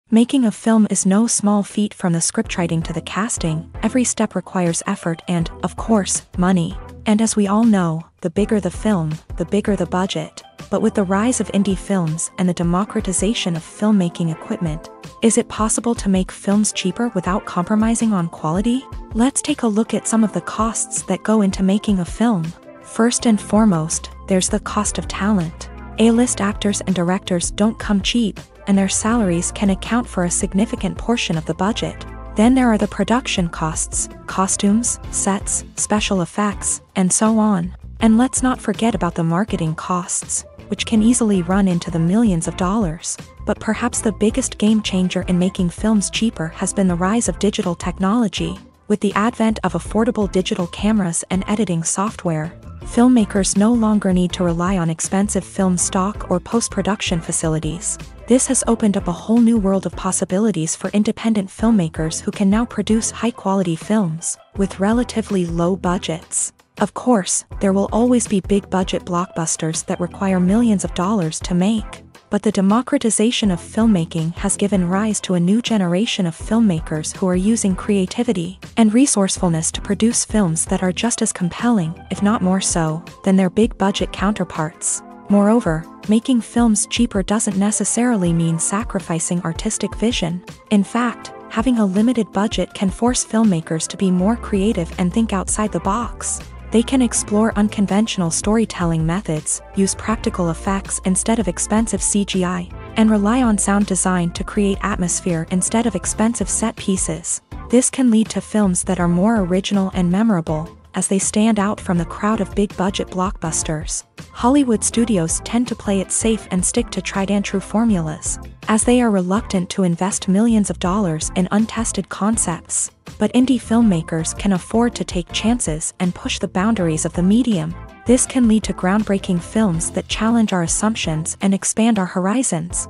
[SPEAKER 1] Making a film is no small feat. From the scriptwriting to the casting, every step requires effort and, of course, money. And as we all know, the bigger the film, the bigger the budget. But with the rise of indie films and the democratization of filmmaking equipment, is it possible to make films cheaper without compromising on quality? Let's take a look at some of the costs that go into making a film. First and foremost, there's the cost of talent. A-list actors and directors don't come cheap, and their salaries can account for a significant portion of the budget. Then there are the production costs, costumes, sets, special effects, and so on. And let's not forget about the marketing costs, which can easily run into the millions of dollars. But perhaps the biggest game changer in making films cheaper has been the rise of digital technology. With the advent of affordable digital cameras and editing software, filmmakers no longer need to rely on expensive film stock or post-production facilities. This has opened up a whole new world of possibilities for independent filmmakers who can now produce high-quality films with relatively low budgets. Of course, there will always be big-budget blockbusters that require millions of dollars to make. But the democratization of filmmaking has given rise to a new generation of filmmakers who are using creativity and resourcefulness to produce films that are just as compelling, if not more so, than their big-budget counterparts. Moreover, making films cheaper doesn't necessarily mean sacrificing artistic vision. In fact, having a limited budget can force filmmakers to be more creative and think outside the box. They can explore unconventional storytelling methods, use practical effects instead of expensive CGI, and rely on sound design to create atmosphere instead of expensive set pieces. This can lead to films that are more original and memorable, as they stand out from the crowd of big-budget blockbusters. Hollywood studios tend to play it safe and stick to tried-and-true formulas, as they are reluctant to invest millions of dollars in untested concepts. But indie filmmakers can afford to take chances and push the boundaries of the medium. This can lead to groundbreaking films that challenge our assumptions and expand our horizons.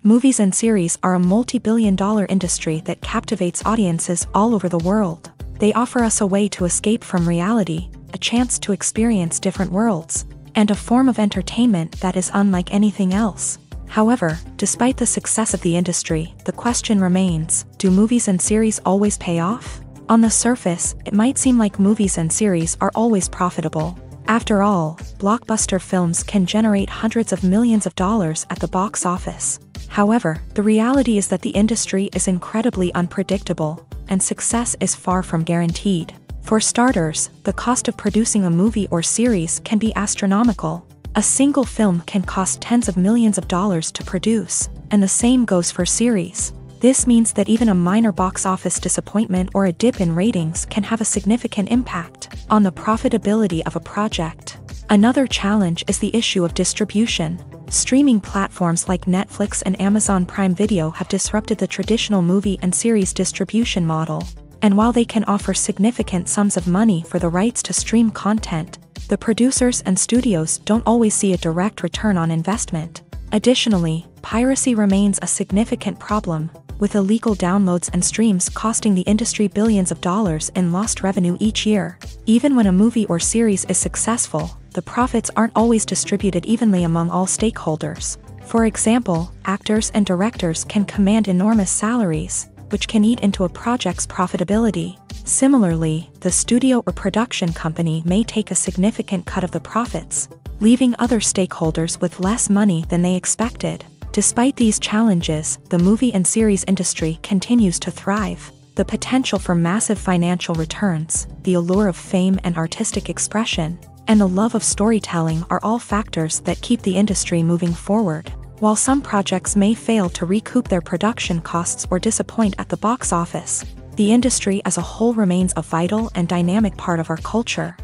[SPEAKER 1] Movies and series are a multi-billion-dollar industry that captivates audiences all over the world. They offer us a way to escape from reality, a chance to experience different worlds, and a form of entertainment that is unlike anything else. However, despite the success of the industry, the question remains, do movies and series always pay off? On the surface, it might seem like movies and series are always profitable. After all, blockbuster films can generate hundreds of millions of dollars at the box office. However, the reality is that the industry is incredibly unpredictable, and success is far from guaranteed. For starters, the cost of producing a movie or series can be astronomical. A single film can cost tens of millions of dollars to produce, and the same goes for series. This means that even a minor box office disappointment or a dip in ratings can have a significant impact on the profitability of a project. Another challenge is the issue of distribution. Streaming platforms like Netflix and Amazon Prime Video have disrupted the traditional movie and series distribution model. And while they can offer significant sums of money for the rights to stream content, the producers and studios don't always see a direct return on investment. Additionally, piracy remains a significant problem, with illegal downloads and streams costing the industry billions of dollars in lost revenue each year. Even when a movie or series is successful, the profits aren't always distributed evenly among all stakeholders. For example, actors and directors can command enormous salaries, which can eat into a project's profitability. Similarly, the studio or production company may take a significant cut of the profits, leaving other stakeholders with less money than they expected. Despite these challenges, the movie and series industry continues to thrive. The potential for massive financial returns, the allure of fame and artistic expression, and the love of storytelling are all factors that keep the industry moving forward. While some projects may fail to recoup their production costs or disappoint at the box office, the industry as a whole remains a vital and dynamic part of our culture.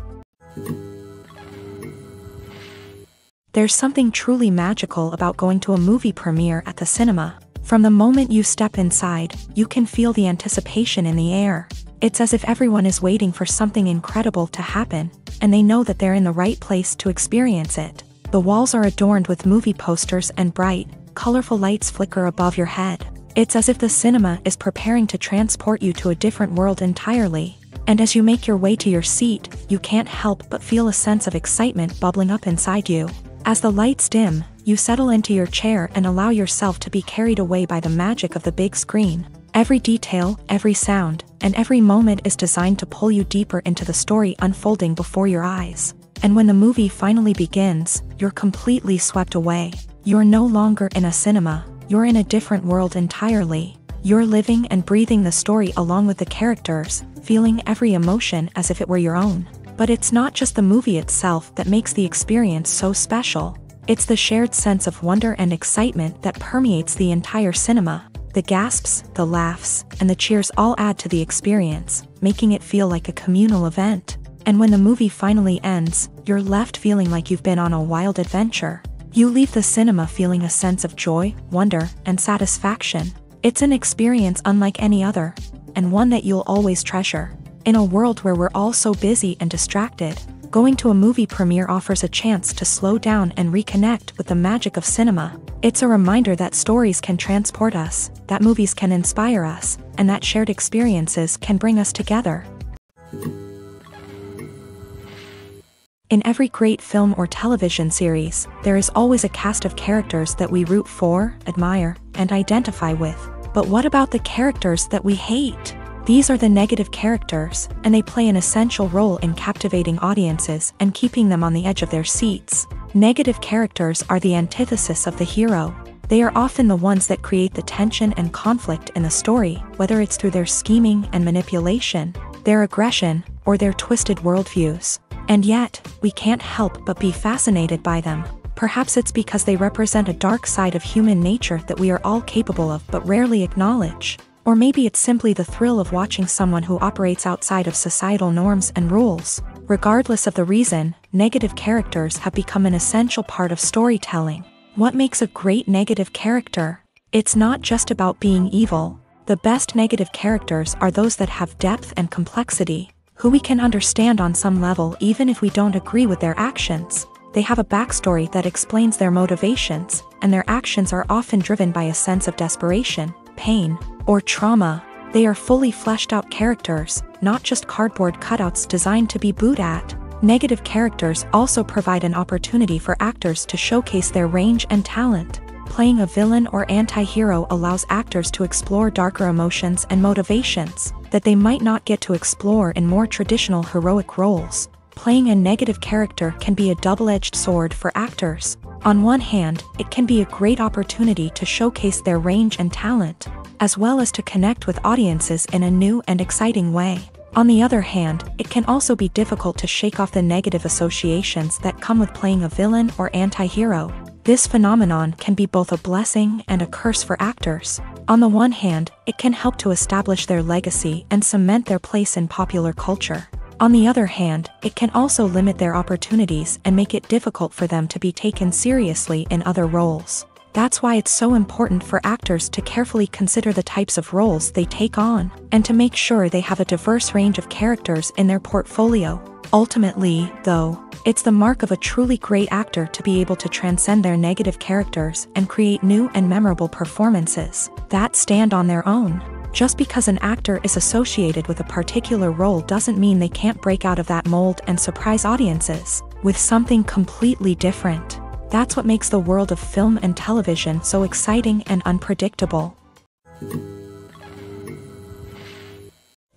[SPEAKER 1] There's something truly magical about going to a movie premiere at the cinema. From the moment you step inside, you can feel the anticipation in the air. It's as if everyone is waiting for something incredible to happen, and they know that they're in the right place to experience it. The walls are adorned with movie posters and bright, colorful lights flicker above your head. It's as if the cinema is preparing to transport you to a different world entirely. And as you make your way to your seat, you can't help but feel a sense of excitement bubbling up inside you. As the lights dim, you settle into your chair and allow yourself to be carried away by the magic of the big screen. Every detail, every sound, and every moment is designed to pull you deeper into the story unfolding before your eyes. And when the movie finally begins, you're completely swept away. You're no longer in a cinema, you're in a different world entirely. You're living and breathing the story along with the characters, feeling every emotion as if it were your own. But it's not just the movie itself that makes the experience so special. It's the shared sense of wonder and excitement that permeates the entire cinema. The gasps, the laughs, and the cheers all add to the experience, making it feel like a communal event. And when the movie finally ends, you're left feeling like you've been on a wild adventure. You leave the cinema feeling a sense of joy, wonder, and satisfaction. It's an experience unlike any other, and one that you'll always treasure. In a world where we're all so busy and distracted, going to a movie premiere offers a chance to slow down and reconnect with the magic of cinema. It's a reminder that stories can transport us, that movies can inspire us, and that shared experiences can bring us together. In every great film or television series, there is always a cast of characters that we root for, admire, and identify with. But what about the characters that we hate? These are the negative characters, and they play an essential role in captivating audiences and keeping them on the edge of their seats. Negative characters are the antithesis of the hero. They are often the ones that create the tension and conflict in the story, whether it's through their scheming and manipulation, their aggression, or their twisted worldviews. And yet, we can't help but be fascinated by them. Perhaps it's because they represent a dark side of human nature that we are all capable of but rarely acknowledge. Or maybe it's simply the thrill of watching someone who operates outside of societal norms and rules. Regardless of the reason, negative characters have become an essential part of storytelling. What makes a great negative character? It's not just about being evil. The best negative characters are those that have depth and complexity, who we can understand on some level even if we don't agree with their actions. They have a backstory that explains their motivations, and their actions are often driven by a sense of desperation, pain, or trauma. They are fully fleshed out characters, not just cardboard cutouts designed to be booed at. Negative characters also provide an opportunity for actors to showcase their range and talent. Playing a villain or anti-hero allows actors to explore darker emotions and motivations that they might not get to explore in more traditional heroic roles. Playing a negative character can be a double-edged sword for actors. On one hand, it can be a great opportunity to showcase their range and talent, as well as to connect with audiences in a new and exciting way. On the other hand, it can also be difficult to shake off the negative associations that come with playing a villain or anti-hero. This phenomenon can be both a blessing and a curse for actors. On the one hand, it can help to establish their legacy and cement their place in popular culture. On the other hand, it can also limit their opportunities and make it difficult for them to be taken seriously in other roles. That's why it's so important for actors to carefully consider the types of roles they take on, and to make sure they have a diverse range of characters in their portfolio. Ultimately, though, it's the mark of a truly great actor to be able to transcend their negative characters and create new and memorable performances that stand on their own. Just because an actor is associated with a particular role doesn't mean they can't break out of that mold and surprise audiences with something completely different. That's what makes the world of film and television so exciting and unpredictable.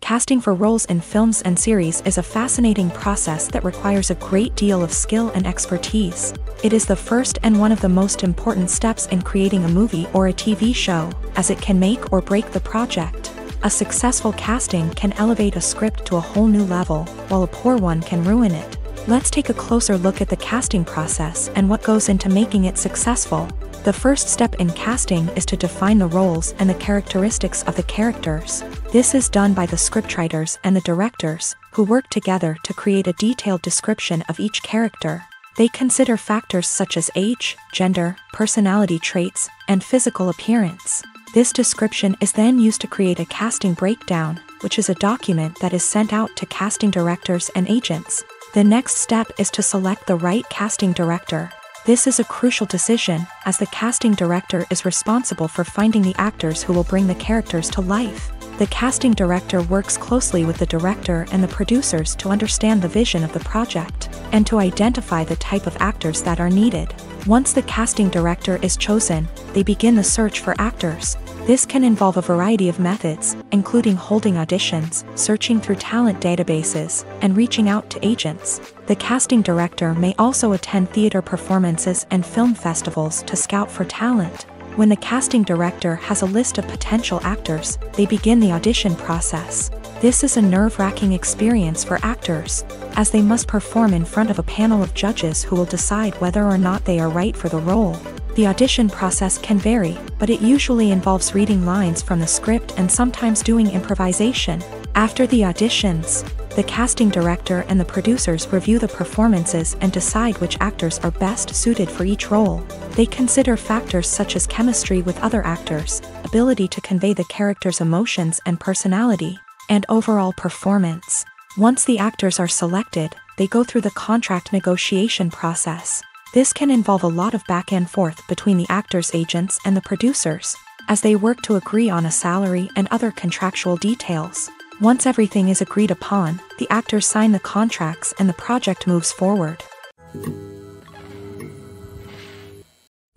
[SPEAKER 1] Casting for roles in films and series is a fascinating process that requires a great deal of skill and expertise. It is the first and one of the most important steps in creating a movie or a TV show, as it can make or break the project. A successful casting can elevate a script to a whole new level, while a poor one can ruin it. Let's take a closer look at the casting process and what goes into making it successful. The first step in casting is to define the roles and the characteristics of the characters. This is done by the scriptwriters and the directors, who work together to create a detailed description of each character. They consider factors such as age, gender, personality traits, and physical appearance. This description is then used to create a casting breakdown, which is a document that is sent out to casting directors and agents. The next step is to select the right casting director. This is a crucial decision, as the casting director is responsible for finding the actors who will bring the characters to life. The casting director works closely with the director and the producers to understand the vision of the project, and to identify the type of actors that are needed. Once the casting director is chosen, they begin the search for actors. This can involve a variety of methods, including holding auditions, searching through talent databases, and reaching out to agents. The casting director may also attend theater performances and film festivals to scout for talent. When the casting director has a list of potential actors, they begin the audition process. This is a nerve-wracking experience for actors, as they must perform in front of a panel of judges who will decide whether or not they are right for the role. The audition process can vary, but it usually involves reading lines from the script and sometimes doing improvisation. After the auditions, the casting director and the producers review the performances and decide which actors are best suited for each role. They consider factors such as chemistry with other actors, ability to convey the character's emotions and personality, and overall performance. Once the actors are selected, they go through the contract negotiation process. This can involve a lot of back and forth between the actors' agents and the producers, as they work to agree on a salary and other contractual details. Once everything is agreed upon, the actors sign the contracts and the project moves forward.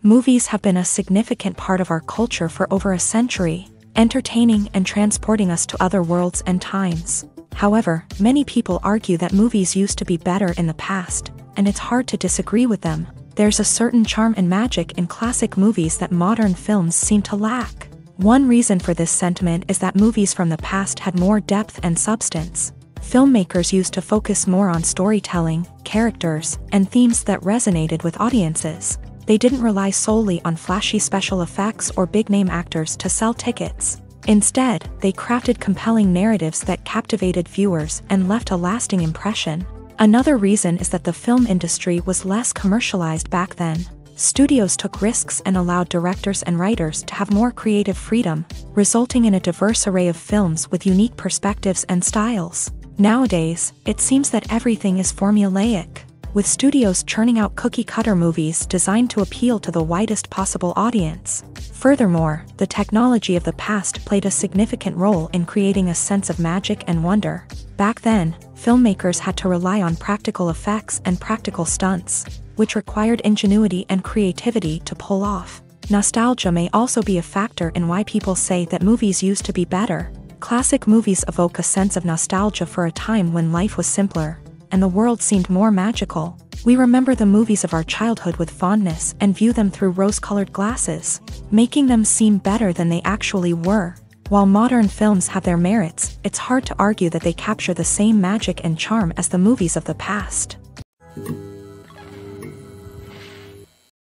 [SPEAKER 1] Movies have been a significant part of our culture for over a century, entertaining and transporting us to other worlds and times. However, many people argue that movies used to be better in the past, and it's hard to disagree with them. There's a certain charm and magic in classic movies that modern films seem to lack. One reason for this sentiment is that movies from the past had more depth and substance. Filmmakers used to focus more on storytelling, characters, and themes that resonated with audiences. They didn't rely solely on flashy special effects or big-name actors to sell tickets. Instead, they crafted compelling narratives that captivated viewers and left a lasting impression. Another reason is that the film industry was less commercialized back then. Studios took risks and allowed directors and writers to have more creative freedom, resulting in a diverse array of films with unique perspectives and styles. Nowadays, it seems that everything is formulaic, with studios churning out cookie-cutter movies designed to appeal to the widest possible audience. Furthermore, the technology of the past played a significant role in creating a sense of magic and wonder. Back then, filmmakers had to rely on practical effects and practical stunts, which required ingenuity and creativity to pull off. Nostalgia may also be a factor in why people say that movies used to be better. Classic movies evoke a sense of nostalgia for a time when life was simpler, and the world seemed more magical. We remember the movies of our childhood with fondness and view them through rose-colored glasses, making them seem better than they actually were. While modern films have their merits, it's hard to argue that they capture the same magic and charm as the movies of the past.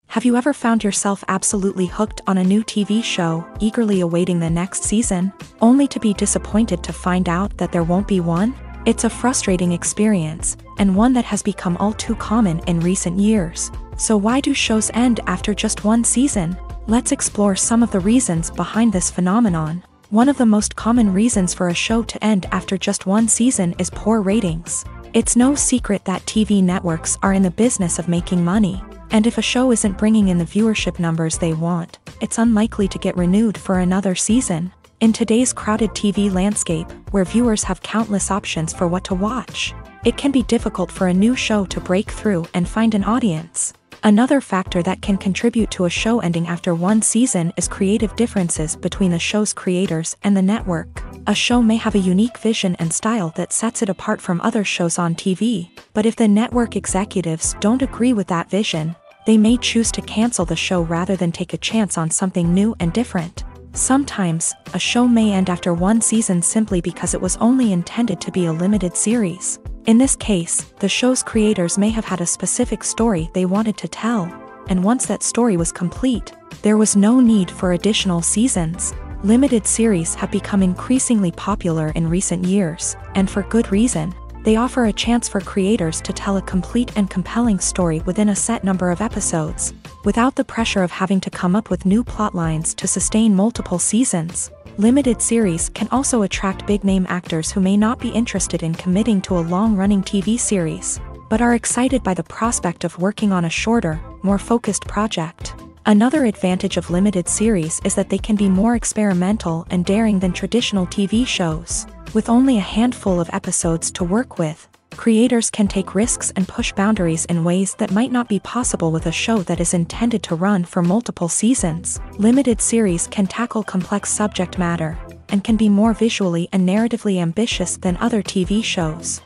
[SPEAKER 1] Have you ever found yourself absolutely hooked on a new TV show, eagerly awaiting the next season, only to be disappointed to find out that there won't be one? It's a frustrating experience, and one that has become all too common in recent years. So why do shows end after just one season? Let's explore some of the reasons behind this phenomenon. One of the most common reasons for a show to end after just one season is poor ratings. It's no secret that TV networks are in the business of making money, and if a show isn't bringing in the viewership numbers they want, it's unlikely to get renewed for another season. In today's crowded TV landscape, where viewers have countless options for what to watch, it can be difficult for a new show to break through and find an audience. Another factor that can contribute to a show ending after one season is creative differences between the show's creators and the network. A show may have a unique vision and style that sets it apart from other shows on TV, but if the network executives don't agree with that vision, they may choose to cancel the show rather than take a chance on something new and different. Sometimes, a show may end after one season simply because it was only intended to be a limited series. In this case, the show's creators may have had a specific story they wanted to tell, and once that story was complete, there was no need for additional seasons. Limited series have become increasingly popular in recent years, and for good reason. They offer a chance for creators to tell a complete and compelling story within a set number of episodes, without the pressure of having to come up with new plotlines to sustain multiple seasons. Limited series can also attract big-name actors who may not be interested in committing to a long-running TV series, but are excited by the prospect of working on a shorter, more focused project. Another advantage of limited series is that they can be more experimental and daring than traditional TV shows. With only a handful of episodes to work with, creators can take risks and push boundaries in ways that might not be possible with a show that is intended to run for multiple seasons. Limited series can tackle complex subject matter, and can be more visually and narratively ambitious than other TV shows.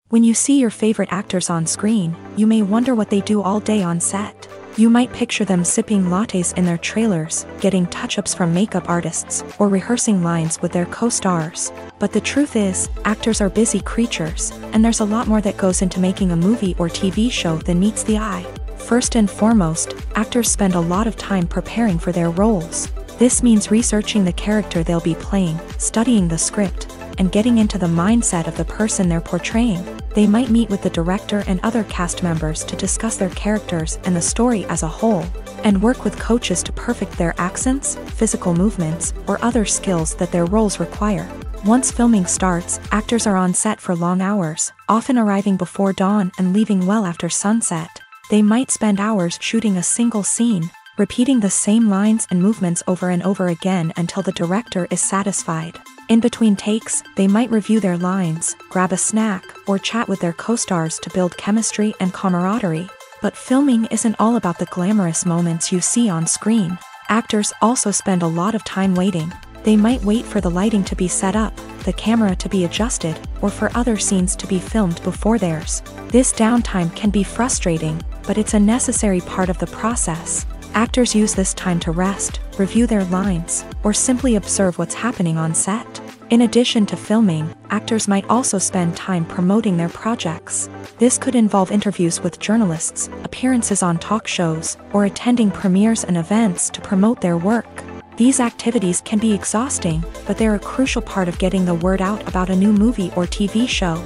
[SPEAKER 1] When you see your favorite actors on screen, you may wonder what they do all day on set. You might picture them sipping lattes in their trailers, getting touch-ups from makeup artists, or rehearsing lines with their co-stars. But the truth is, actors are busy creatures, and there's a lot more that goes into making a movie or TV show than meets the eye. First and foremost, actors spend a lot of time preparing for their roles. This means researching the character they'll be playing, studying the script, and getting into the mindset of the person they're portraying. They might meet with the director and other cast members to discuss their characters and the story as a whole, and work with coaches to perfect their accents, physical movements, or other skills that their roles require. Once filming starts, actors are on set for long hours, often arriving before dawn and leaving well after sunset. They might spend hours shooting a single scene, repeating the same lines and movements over and over again until the director is satisfied. In between takes, they might review their lines, grab a snack, or chat with their co-stars to build chemistry and camaraderie. But filming isn't all about the glamorous moments you see on screen. Actors also spend a lot of time waiting. They might wait for the lighting to be set up, the camera to be adjusted, or for other scenes to be filmed before theirs. This downtime can be frustrating, but it's a necessary part of the process. Actors use this time to rest, review their lines, or simply observe what's happening on set. In addition to filming, actors might also spend time promoting their projects. This could involve interviews with journalists, appearances on talk shows, or attending premieres and events to promote their work. These activities can be exhausting, but they're a crucial part of getting the word out about a new movie or TV show.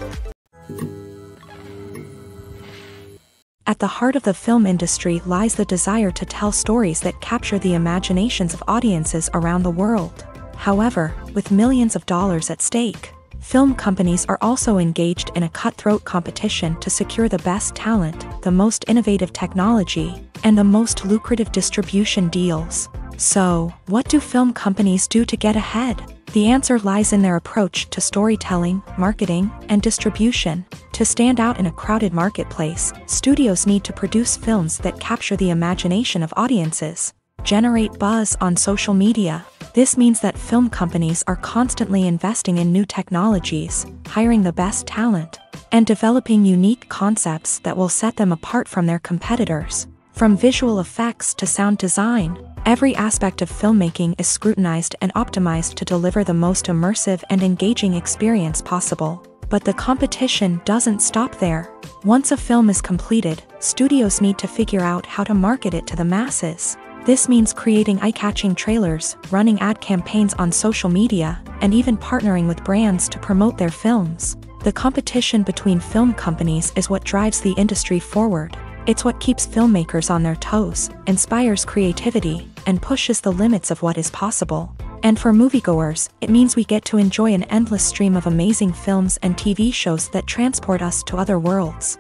[SPEAKER 1] At the heart of the film industry lies the desire to tell stories that capture the imaginations of audiences around the world. However, with millions of dollars at stake, film companies are also engaged in a cutthroat competition to secure the best talent, the most innovative technology, and the most lucrative distribution deals. So, what do film companies do to get ahead? The answer lies in their approach to storytelling, marketing, and distribution. To stand out in a crowded marketplace, studios need to produce films that capture the imagination of audiences, generate buzz on social media. This means that film companies are constantly investing in new technologies, hiring the best talent, and developing unique concepts that will set them apart from their competitors. From visual effects to sound design, every aspect of filmmaking is scrutinized and optimized to deliver the most immersive and engaging experience possible. But the competition doesn't stop there. Once a film is completed, studios need to figure out how to market it to the masses. This means creating eye-catching trailers, running ad campaigns on social media, and even partnering with brands to promote their films. The competition between film companies is what drives the industry forward. It's what keeps filmmakers on their toes, inspires creativity, and pushes the limits of what is possible. And for moviegoers, it means we get to enjoy an endless stream of amazing films and TV shows that transport us to other worlds.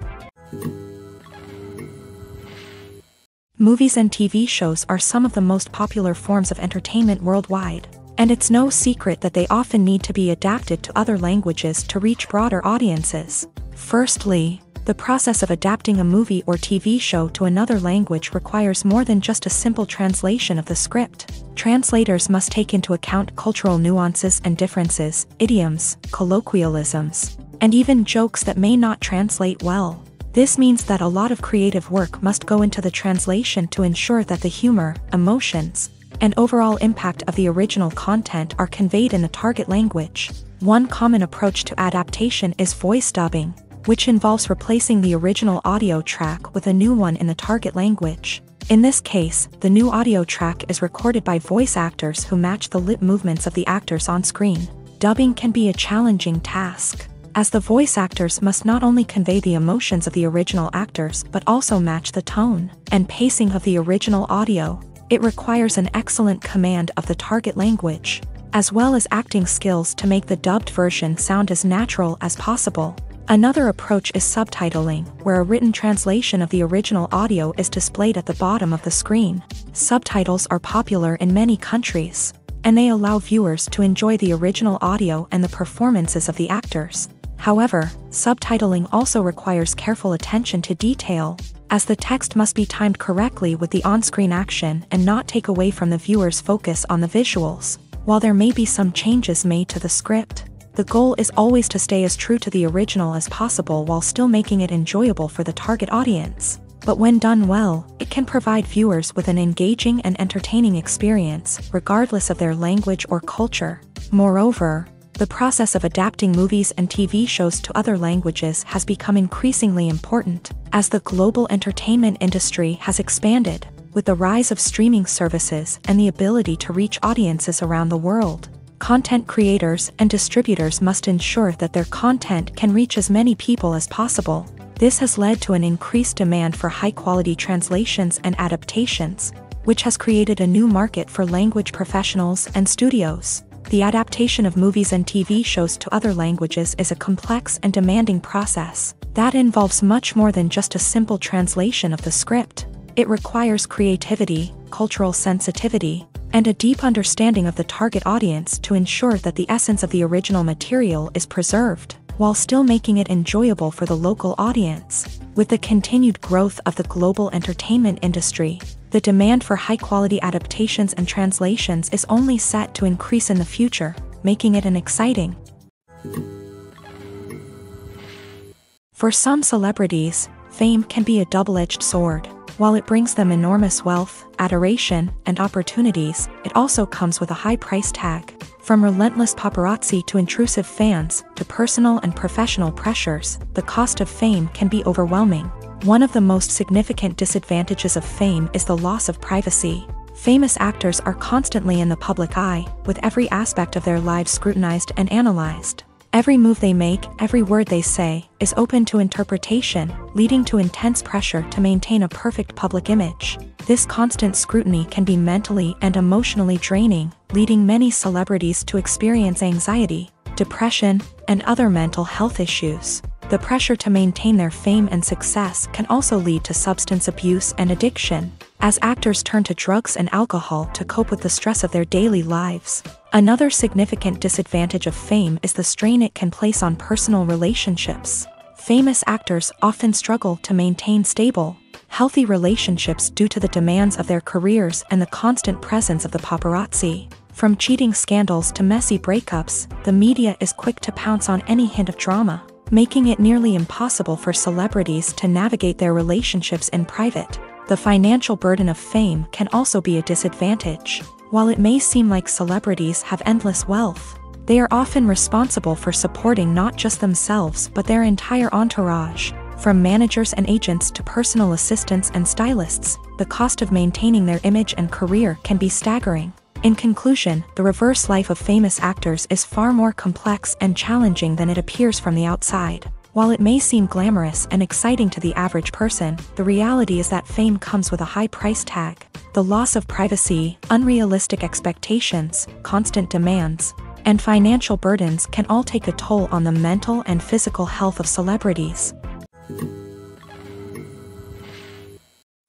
[SPEAKER 1] Movies and TV shows are some of the most popular forms of entertainment worldwide, and it's no secret that they often need to be adapted to other languages to reach broader audiences. Firstly, The process of adapting a movie or TV show to another language requires more than just a simple translation of the script. Translators must take into account cultural nuances and differences, idioms, colloquialisms, and even jokes that may not translate well. This means that a lot of creative work must go into the translation to ensure that the humor, emotions, and overall impact of the original content are conveyed in the target language. One common approach to adaptation is voice dubbing, which involves replacing the original audio track with a new one in the target language. In this case, the new audio track is recorded by voice actors who match the lip movements of the actors on screen. Dubbing can be a challenging task, as the voice actors must not only convey the emotions of the original actors but also match the tone and pacing of the original audio. It requires an excellent command of the target language, as well as acting skills to make the dubbed version sound as natural as possible. Another approach is subtitling, where a written translation of the original audio is displayed at the bottom of the screen. Subtitles are popular in many countries, and they allow viewers to enjoy the original audio and the performances of the actors. However, subtitling also requires careful attention to detail, as the text must be timed correctly with the on-screen action and not take away from the viewer's focus on the visuals. While there may be some changes made to the script, the goal is always to stay as true to the original as possible while still making it enjoyable for the target audience. But when done well, it can provide viewers with an engaging and entertaining experience, regardless of their language or culture. Moreover, the process of adapting movies and TV shows to other languages has become increasingly important, as the global entertainment industry has expanded, with the rise of streaming services and the ability to reach audiences around the world. Content creators and distributors must ensure that their content can reach as many people as possible. This has led to an increased demand for high-quality translations and adaptations, which has created a new market for language professionals and studios. The adaptation of movies and TV shows to other languages is a complex and demanding process that involves much more than just a simple translation of the script. It requires creativity, cultural sensitivity, and a deep understanding of the target audience to ensure that the essence of the original material is preserved, while still making it enjoyable for the local audience. With the continued growth of the global entertainment industry, the demand for high-quality adaptations and translations is only set to increase in the future, making it an exciting. For some celebrities, fame can be a double-edged sword. While it brings them enormous wealth, adoration, and opportunities, it also comes with a high price tag. From relentless paparazzi to intrusive fans, to personal and professional pressures, the cost of fame can be overwhelming. One of the most significant disadvantages of fame is the loss of privacy. Famous actors are constantly in the public eye, with every aspect of their lives scrutinized and analyzed. Every move they make, every word they say, is open to interpretation, leading to intense pressure to maintain a perfect public image. This constant scrutiny can be mentally and emotionally draining, leading many celebrities to experience anxiety, depression, and other mental health issues. The pressure to maintain their fame and success can also lead to substance abuse and addiction, as actors turn to drugs and alcohol to cope with the stress of their daily lives. Another significant disadvantage of fame is the strain it can place on personal relationships. Famous actors often struggle to maintain stable, healthy relationships due to the demands of their careers and the constant presence of the paparazzi. From cheating scandals to messy breakups, the media is quick to pounce on any hint of drama, making it nearly impossible for celebrities to navigate their relationships in private. The financial burden of fame can also be a disadvantage. While it may seem like celebrities have endless wealth, they are often responsible for supporting not just themselves but their entire entourage. From managers and agents to personal assistants and stylists, the cost of maintaining their image and career can be staggering. In conclusion, the reverse life of famous actors is far more complex and challenging than it appears from the outside. While it may seem glamorous and exciting to the average person, the reality is that fame comes with a high price tag. The loss of privacy, unrealistic expectations, constant demands, and financial burdens can all take a toll on the mental and physical health of celebrities.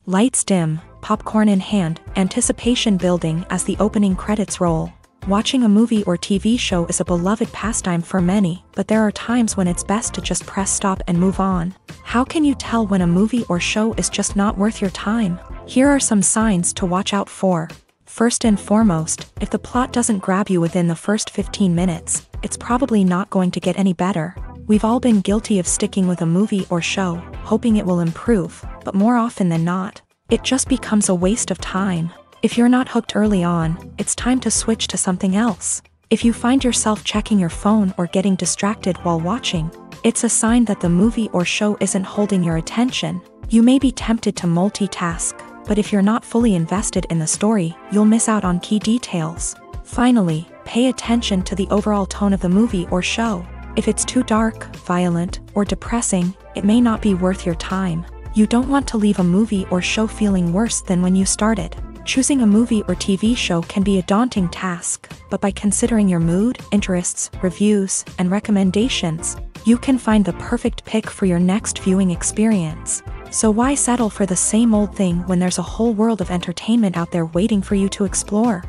[SPEAKER 1] Lights dim, popcorn in hand, anticipation building as the opening credits roll. Watching a movie or TV show is a beloved pastime for many, but there are times when it's best to just press stop and move on. How can you tell when a movie or show is just not worth your time? Here are some signs to watch out for. First and foremost, if the plot doesn't grab you within the first 15 minutes, it's probably not going to get any better. We've all been guilty of sticking with a movie or show, hoping it will improve, but more often than not, it just becomes a waste of time. If you're not hooked early on, it's time to switch to something else. If you find yourself checking your phone or getting distracted while watching, it's a sign that the movie or show isn't holding your attention. You may be tempted to multitask, but if you're not fully invested in the story, you'll miss out on key details. Finally, pay attention to the overall tone of the movie or show. If it's too dark, violent, or depressing, it may not be worth your time. You don't want to leave a movie or show feeling worse than when you started. Choosing a movie or TV show can be a daunting task, but by considering your mood, interests, reviews, and recommendations, you can find the perfect pick for your next viewing experience. So why settle for the same old thing when there's a whole world of entertainment out there waiting for you to explore?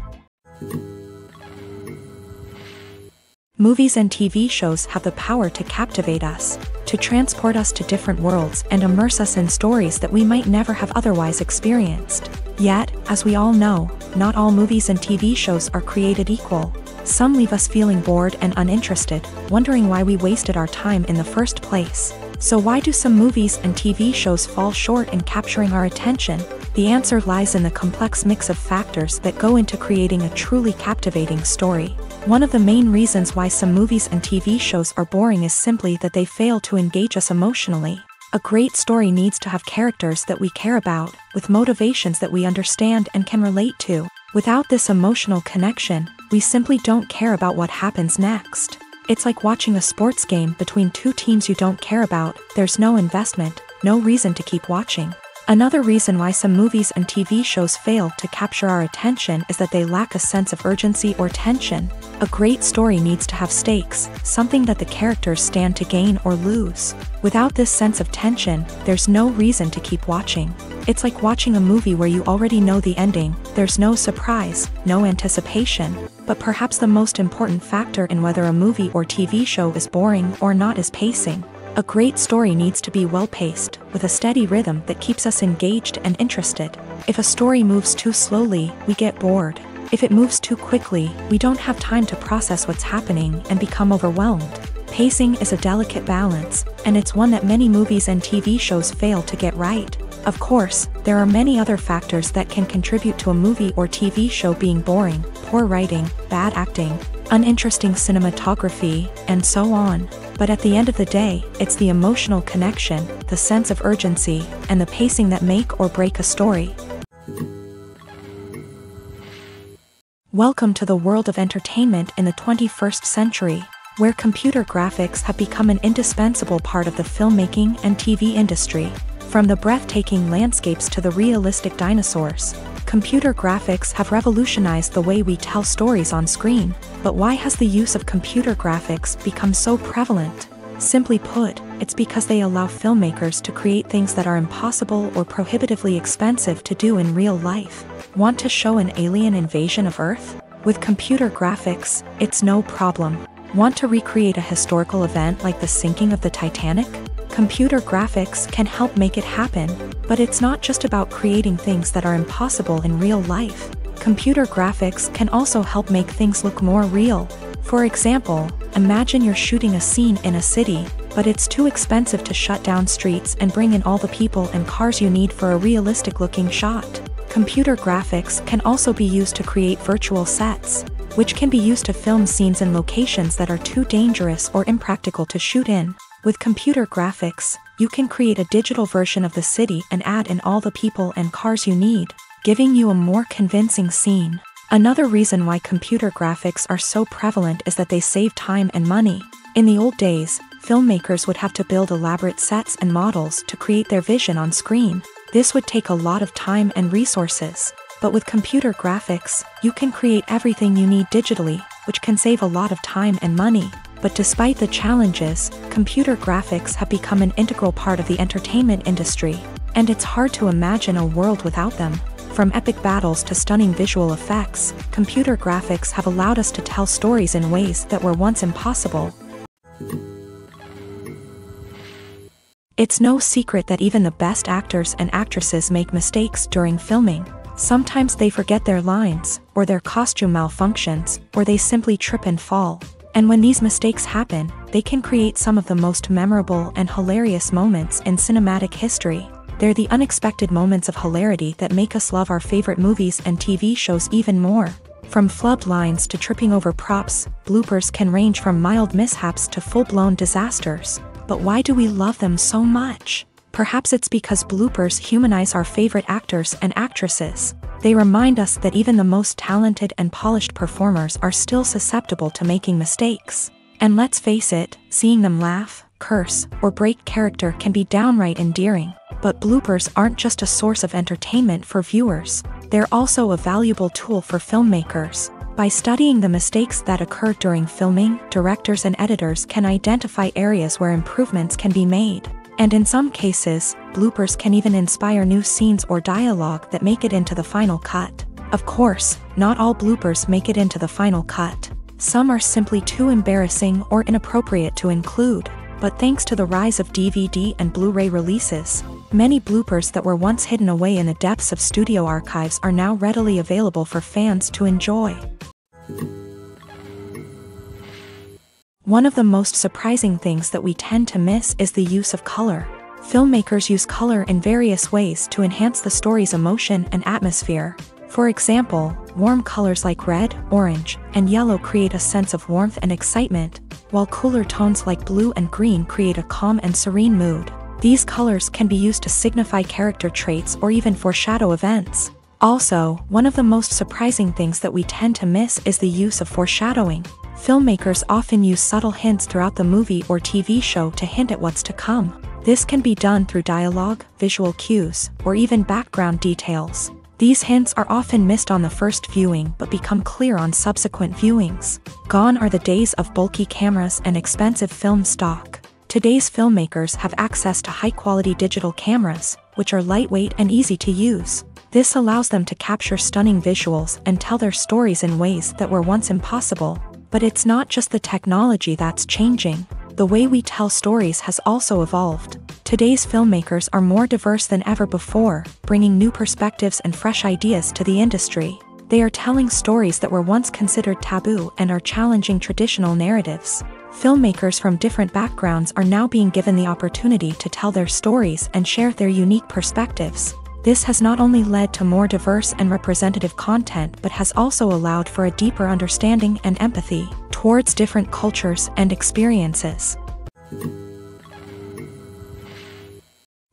[SPEAKER 1] Movies and TV shows have the power to captivate us, to transport us to different worlds and immerse us in stories that we might never have otherwise experienced. Yet, as we all know, not all movies and TV shows are created equal. Some leave us feeling bored and uninterested, wondering why we wasted our time in the first place. So why do some movies and TV shows fall short in capturing our attention? The answer lies in the complex mix of factors that go into creating a truly captivating story. One of the main reasons why some movies and TV shows are boring is simply that they fail to engage us emotionally. A great story needs to have characters that we care about, with motivations that we understand and can relate to. Without this emotional connection, we simply don't care about what happens next. It's like watching a sports game between two teams you don't care about. There's no investment, no reason to keep watching. Another reason why some movies and TV shows fail to capture our attention is that they lack a sense of urgency or tension. A great story needs to have stakes, something that the characters stand to gain or lose. Without this sense of tension, there's no reason to keep watching. It's like watching a movie where you already know the ending. There's no surprise, no anticipation. But perhaps the most important factor in whether a movie or TV show is boring or not is pacing. A great story needs to be well-paced, with a steady rhythm that keeps us engaged and interested. If a story moves too slowly, we get bored. If it moves too quickly, we don't have time to process what's happening and become overwhelmed. Pacing is a delicate balance, and it's one that many movies and TV shows fail to get right. Of course, there are many other factors that can contribute to a movie or TV show being boring: poor writing, bad acting, uninteresting cinematography, and so on. But at the end of the day, it's the emotional connection, the sense of urgency, and the pacing that make or break a story. Welcome to the world of entertainment in the 21st century, where computer graphics have become an indispensable part of the filmmaking and TV industry. From the breathtaking landscapes to the realistic dinosaurs, computer graphics have revolutionized the way we tell stories on screen. But why has the use of computer graphics become so prevalent? Simply put, it's because they allow filmmakers to create things that are impossible or prohibitively expensive to do in real life. Want to show an alien invasion of Earth? With computer graphics, it's no problem. Want to recreate a historical event like the sinking of the Titanic? Computer graphics can help make it happen, but it's not just about creating things that are impossible in real life. Computer graphics can also help make things look more real. For example, imagine you're shooting a scene in a city, but it's too expensive to shut down streets and bring in all the people and cars you need for a realistic-looking shot. Computer graphics can also be used to create virtual sets, which can be used to film scenes in locations that are too dangerous or impractical to shoot in. With computer graphics, you can create a digital version of the city and add in all the people and cars you need, giving you a more convincing scene. Another reason why computer graphics are so prevalent is that they save time and money. In the old days, filmmakers would have to build elaborate sets and models to create their vision on screen. This would take a lot of time and resources. But with computer graphics, you can create everything you need digitally, which can save a lot of time and money. But despite the challenges, computer graphics have become an integral part of the entertainment industry, and it's hard to imagine a world without them. From epic battles to stunning visual effects, computer graphics have allowed us to tell stories in ways that were once impossible. It's no secret that even the best actors and actresses make mistakes during filming. Sometimes they forget their lines, or their costume malfunctions, or they simply trip and fall. And when these mistakes happen, they can create some of the most memorable and hilarious moments in cinematic history. They're the unexpected moments of hilarity that make us love our favorite movies and TV shows even more. From flubbed lines to tripping over props, bloopers can range from mild mishaps to full-blown disasters. But why do we love them so much? Perhaps it's because bloopers humanize our favorite actors and actresses. They remind us that even the most talented and polished performers are still susceptible to making mistakes. And let's face it, seeing them laugh, curse, or break character can be downright endearing. But bloopers aren't just a source of entertainment for viewers. They're also a valuable tool for filmmakers. By studying the mistakes that occur during filming, directors and editors can identify areas where improvements can be made. And in some cases, bloopers can even inspire new scenes or dialogue that make it into the final cut. Of course, not all bloopers make it into the final cut. Some are simply too embarrassing or inappropriate to include. But thanks to the rise of DVD and Blu-ray releases, many bloopers that were once hidden away in the depths of studio archives are now readily available for fans to enjoy. One of the most surprising things that we tend to miss is the use of color. Filmmakers use color in various ways to enhance the story's emotion and atmosphere. For example, warm colors like red, orange, and yellow create a sense of warmth and excitement, while cooler tones like blue and green create a calm and serene mood. These colors can be used to signify character traits or even foreshadow events. Also, one of the most surprising things that we tend to miss is the use of foreshadowing. Filmmakers often use subtle hints throughout the movie or TV show to hint at what's to come. This can be done through dialogue, visual cues, or even background details. These hints are often missed on the first viewing but become clear on subsequent viewings. Gone are the days of bulky cameras and expensive film stock. Today's filmmakers have access to high-quality digital cameras, which are lightweight and easy to use. This allows them to capture stunning visuals and tell their stories in ways that were once impossible. But it's not just the technology that's changing. The way we tell stories has also evolved. Today's filmmakers are more diverse than ever before, bringing new perspectives and fresh ideas to the industry. They are telling stories that were once considered taboo and are challenging traditional narratives. Filmmakers from different backgrounds are now being given the opportunity to tell their stories and share their unique perspectives. This has not only led to more diverse and representative content but has also allowed for a deeper understanding and empathy towards different cultures and experiences.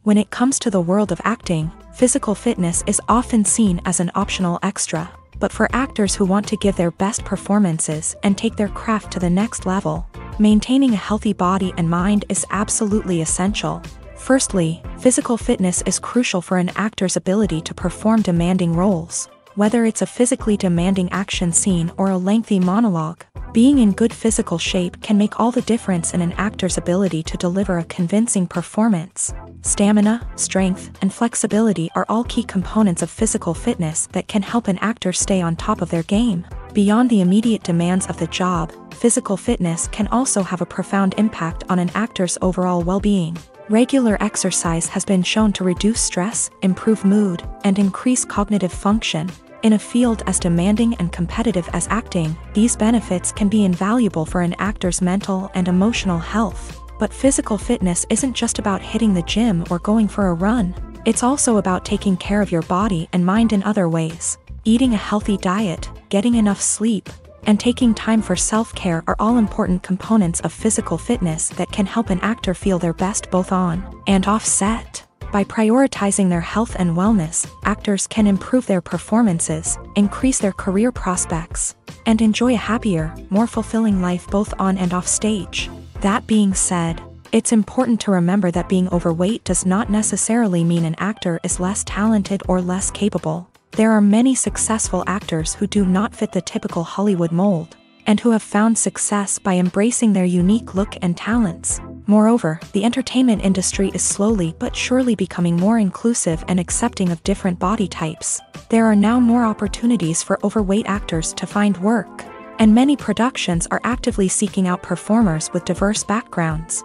[SPEAKER 1] When it comes to the world of acting, physical fitness is often seen as an optional extra. But for actors who want to give their best performances and take their craft to the next level, maintaining a healthy body and mind is absolutely essential. Firstly, physical fitness is crucial for an actor's ability to perform demanding roles. Whether it's a physically demanding action scene or a lengthy monologue, being in good physical shape can make all the difference in an actor's ability to deliver a convincing performance. Stamina, strength, and flexibility are all key components of physical fitness that can help an actor stay on top of their game. Beyond the immediate demands of the job, physical fitness can also have a profound impact on an actor's overall well-being. Regular exercise has been shown to reduce stress, improve mood, and increase cognitive function. In a field as demanding and competitive as acting, these benefits can be invaluable for an actor's mental and emotional health. But physical fitness isn't just about hitting the gym or going for a run. It's also about taking care of your body and mind in other ways. Eating a healthy diet, getting enough sleep, and taking time for self-care are all important components of physical fitness that can help an actor feel their best both on and off set. By prioritizing their health and wellness, actors can improve their performances, increase their career prospects, and enjoy a happier, more fulfilling life both on and off stage. That being said, it's important to remember that being overweight does not necessarily mean an actor is less talented or less capable. There are many successful actors who do not fit the typical Hollywood mold, and who have found success by embracing their unique look and talents. Moreover, the entertainment industry is slowly but surely becoming more inclusive and accepting of different body types. There are now more opportunities for overweight actors to find work, and many productions are actively seeking out performers with diverse backgrounds.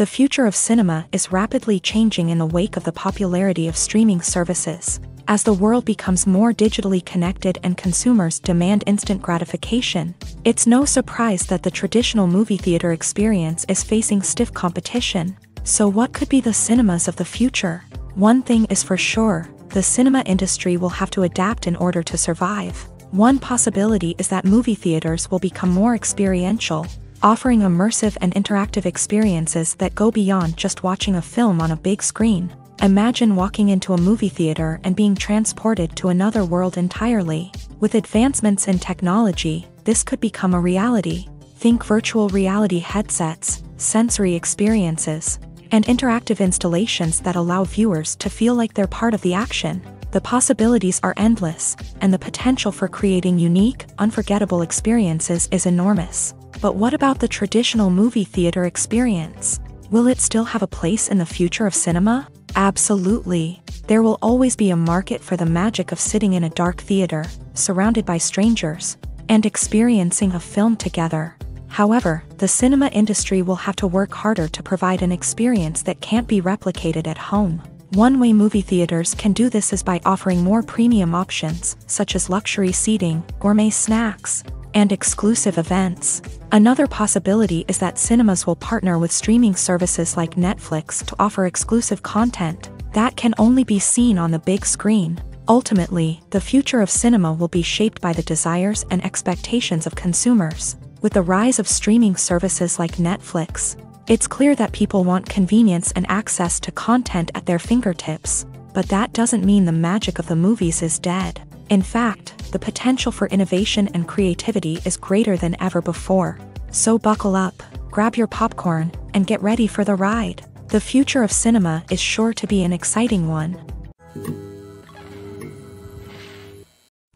[SPEAKER 1] The future of cinema is rapidly changing in the wake of the popularity of streaming services. As the world becomes more digitally connected and consumers demand instant gratification, it's no surprise that the traditional movie theater experience is facing stiff competition. So what could be the cinemas of the future? One thing is for sure, the cinema industry will have to adapt in order to survive. One possibility is that movie theaters will become more experiential, offering immersive and interactive experiences that go beyond just watching a film on a big screen. Imagine walking into a movie theater and being transported to another world entirely. With advancements in technology, this could become a reality. Think virtual reality headsets, sensory experiences, and interactive installations that allow viewers to feel like they're part of the action. The possibilities are endless, and the potential for creating unique, unforgettable experiences is enormous. But what about the traditional movie theater experience? Will it still have a place in the future of cinema? Absolutely. There will always be a market for the magic of sitting in a dark theater, surrounded by strangers, and experiencing a film together. However, the cinema industry will have to work harder to provide an experience that can't be replicated at home. One way movie theaters can do this is by offering more premium options, such as luxury seating, gourmet snacks, and exclusive events. Another possibility is that cinemas will partner with streaming services like Netflix to offer exclusive content that can only be seen on the big screen. Ultimately, the future of cinema will be shaped by the desires and expectations of consumers. With the rise of streaming services like Netflix, it's clear that people want convenience and access to content at their fingertips. But that doesn't mean the magic of the movies is dead. In fact, the potential for innovation and creativity is greater than ever before. So buckle up, grab your popcorn, and get ready for the ride. The future of cinema is sure to be an exciting one.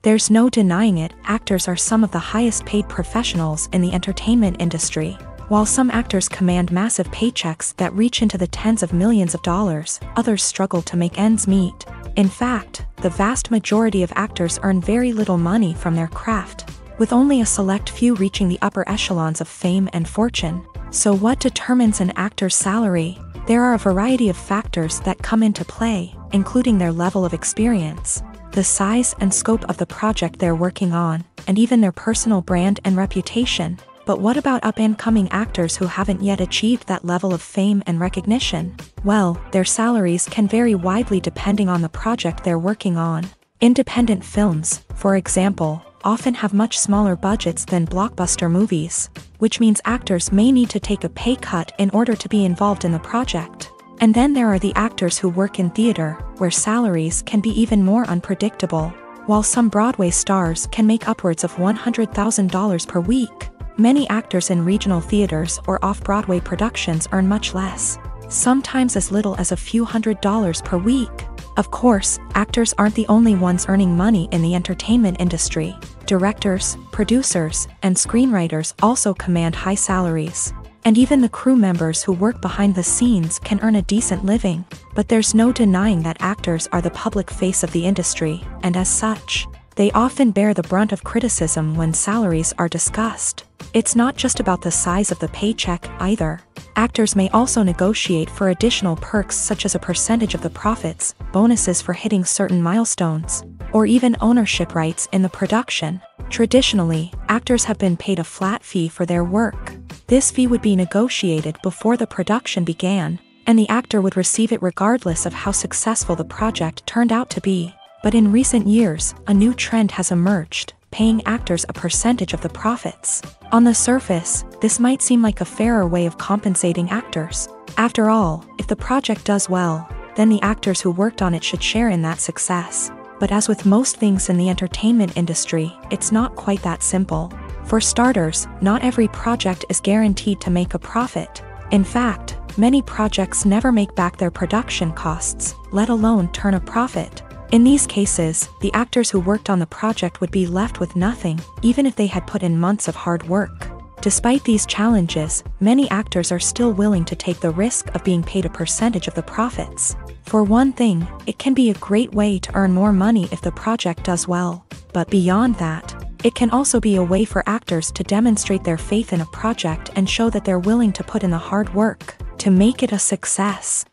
[SPEAKER 1] There's no denying it, actors are some of the highest paid professionals in the entertainment industry. While some actors command massive paychecks that reach into the tens of millions of dollars, others struggle to make ends meet. In fact, the vast majority of actors earn very little money from their craft, with only a select few reaching the upper echelons of fame and fortune. So what determines an actor's salary? There are a variety of factors that come into play, including their level of experience, the size and scope of the project they're working on, and even their personal brand and reputation. But what about up-and-coming actors who haven't yet achieved that level of fame and recognition? Well, their salaries can vary widely depending on the project they're working on. Independent films, for example, often have much smaller budgets than blockbuster movies, which means actors may need to take a pay cut in order to be involved in the project. And then there are the actors who work in theater, where salaries can be even more unpredictable. While some Broadway stars can make upwards of $100,000 per week, many actors in regional theaters or off-Broadway productions earn much less, sometimes as little as a few $100s per week. Of course, actors aren't the only ones earning money in the entertainment industry. Directors, producers, and screenwriters also command high salaries. And even the crew members who work behind the scenes can earn a decent living. But there's no denying that actors are the public face of the industry, and as such, they often bear the brunt of criticism when salaries are discussed. It's not just about the size of the paycheck either. Actors may also negotiate for additional perks such as a percentage of the profits, bonuses for hitting certain milestones, or even ownership rights in the production. Traditionally, actors have been paid a flat fee for their work. This fee would be negotiated before the production began, and the actor would receive it regardless of how successful the project turned out to be. But in recent years, a new trend has emerged, paying actors a percentage of the profits. On the surface, this might seem like a fairer way of compensating actors. After all, if the project does well, then the actors who worked on it should share in that success. But as with most things in the entertainment industry, it's not quite that simple. For starters, not every project is guaranteed to make a profit. In fact, many projects never make back their production costs, let alone turn a profit. In these cases, the actors who worked on the project would be left with nothing, even if they had put in months of hard work. Despite these challenges, many actors are still willing to take the risk of being paid a percentage of the profits. For one thing, it can be a great way to earn more money if the project does well. But beyond that, it can also be a way for actors to demonstrate their faith in a project and show that they're willing to put in the hard work. to make it a success.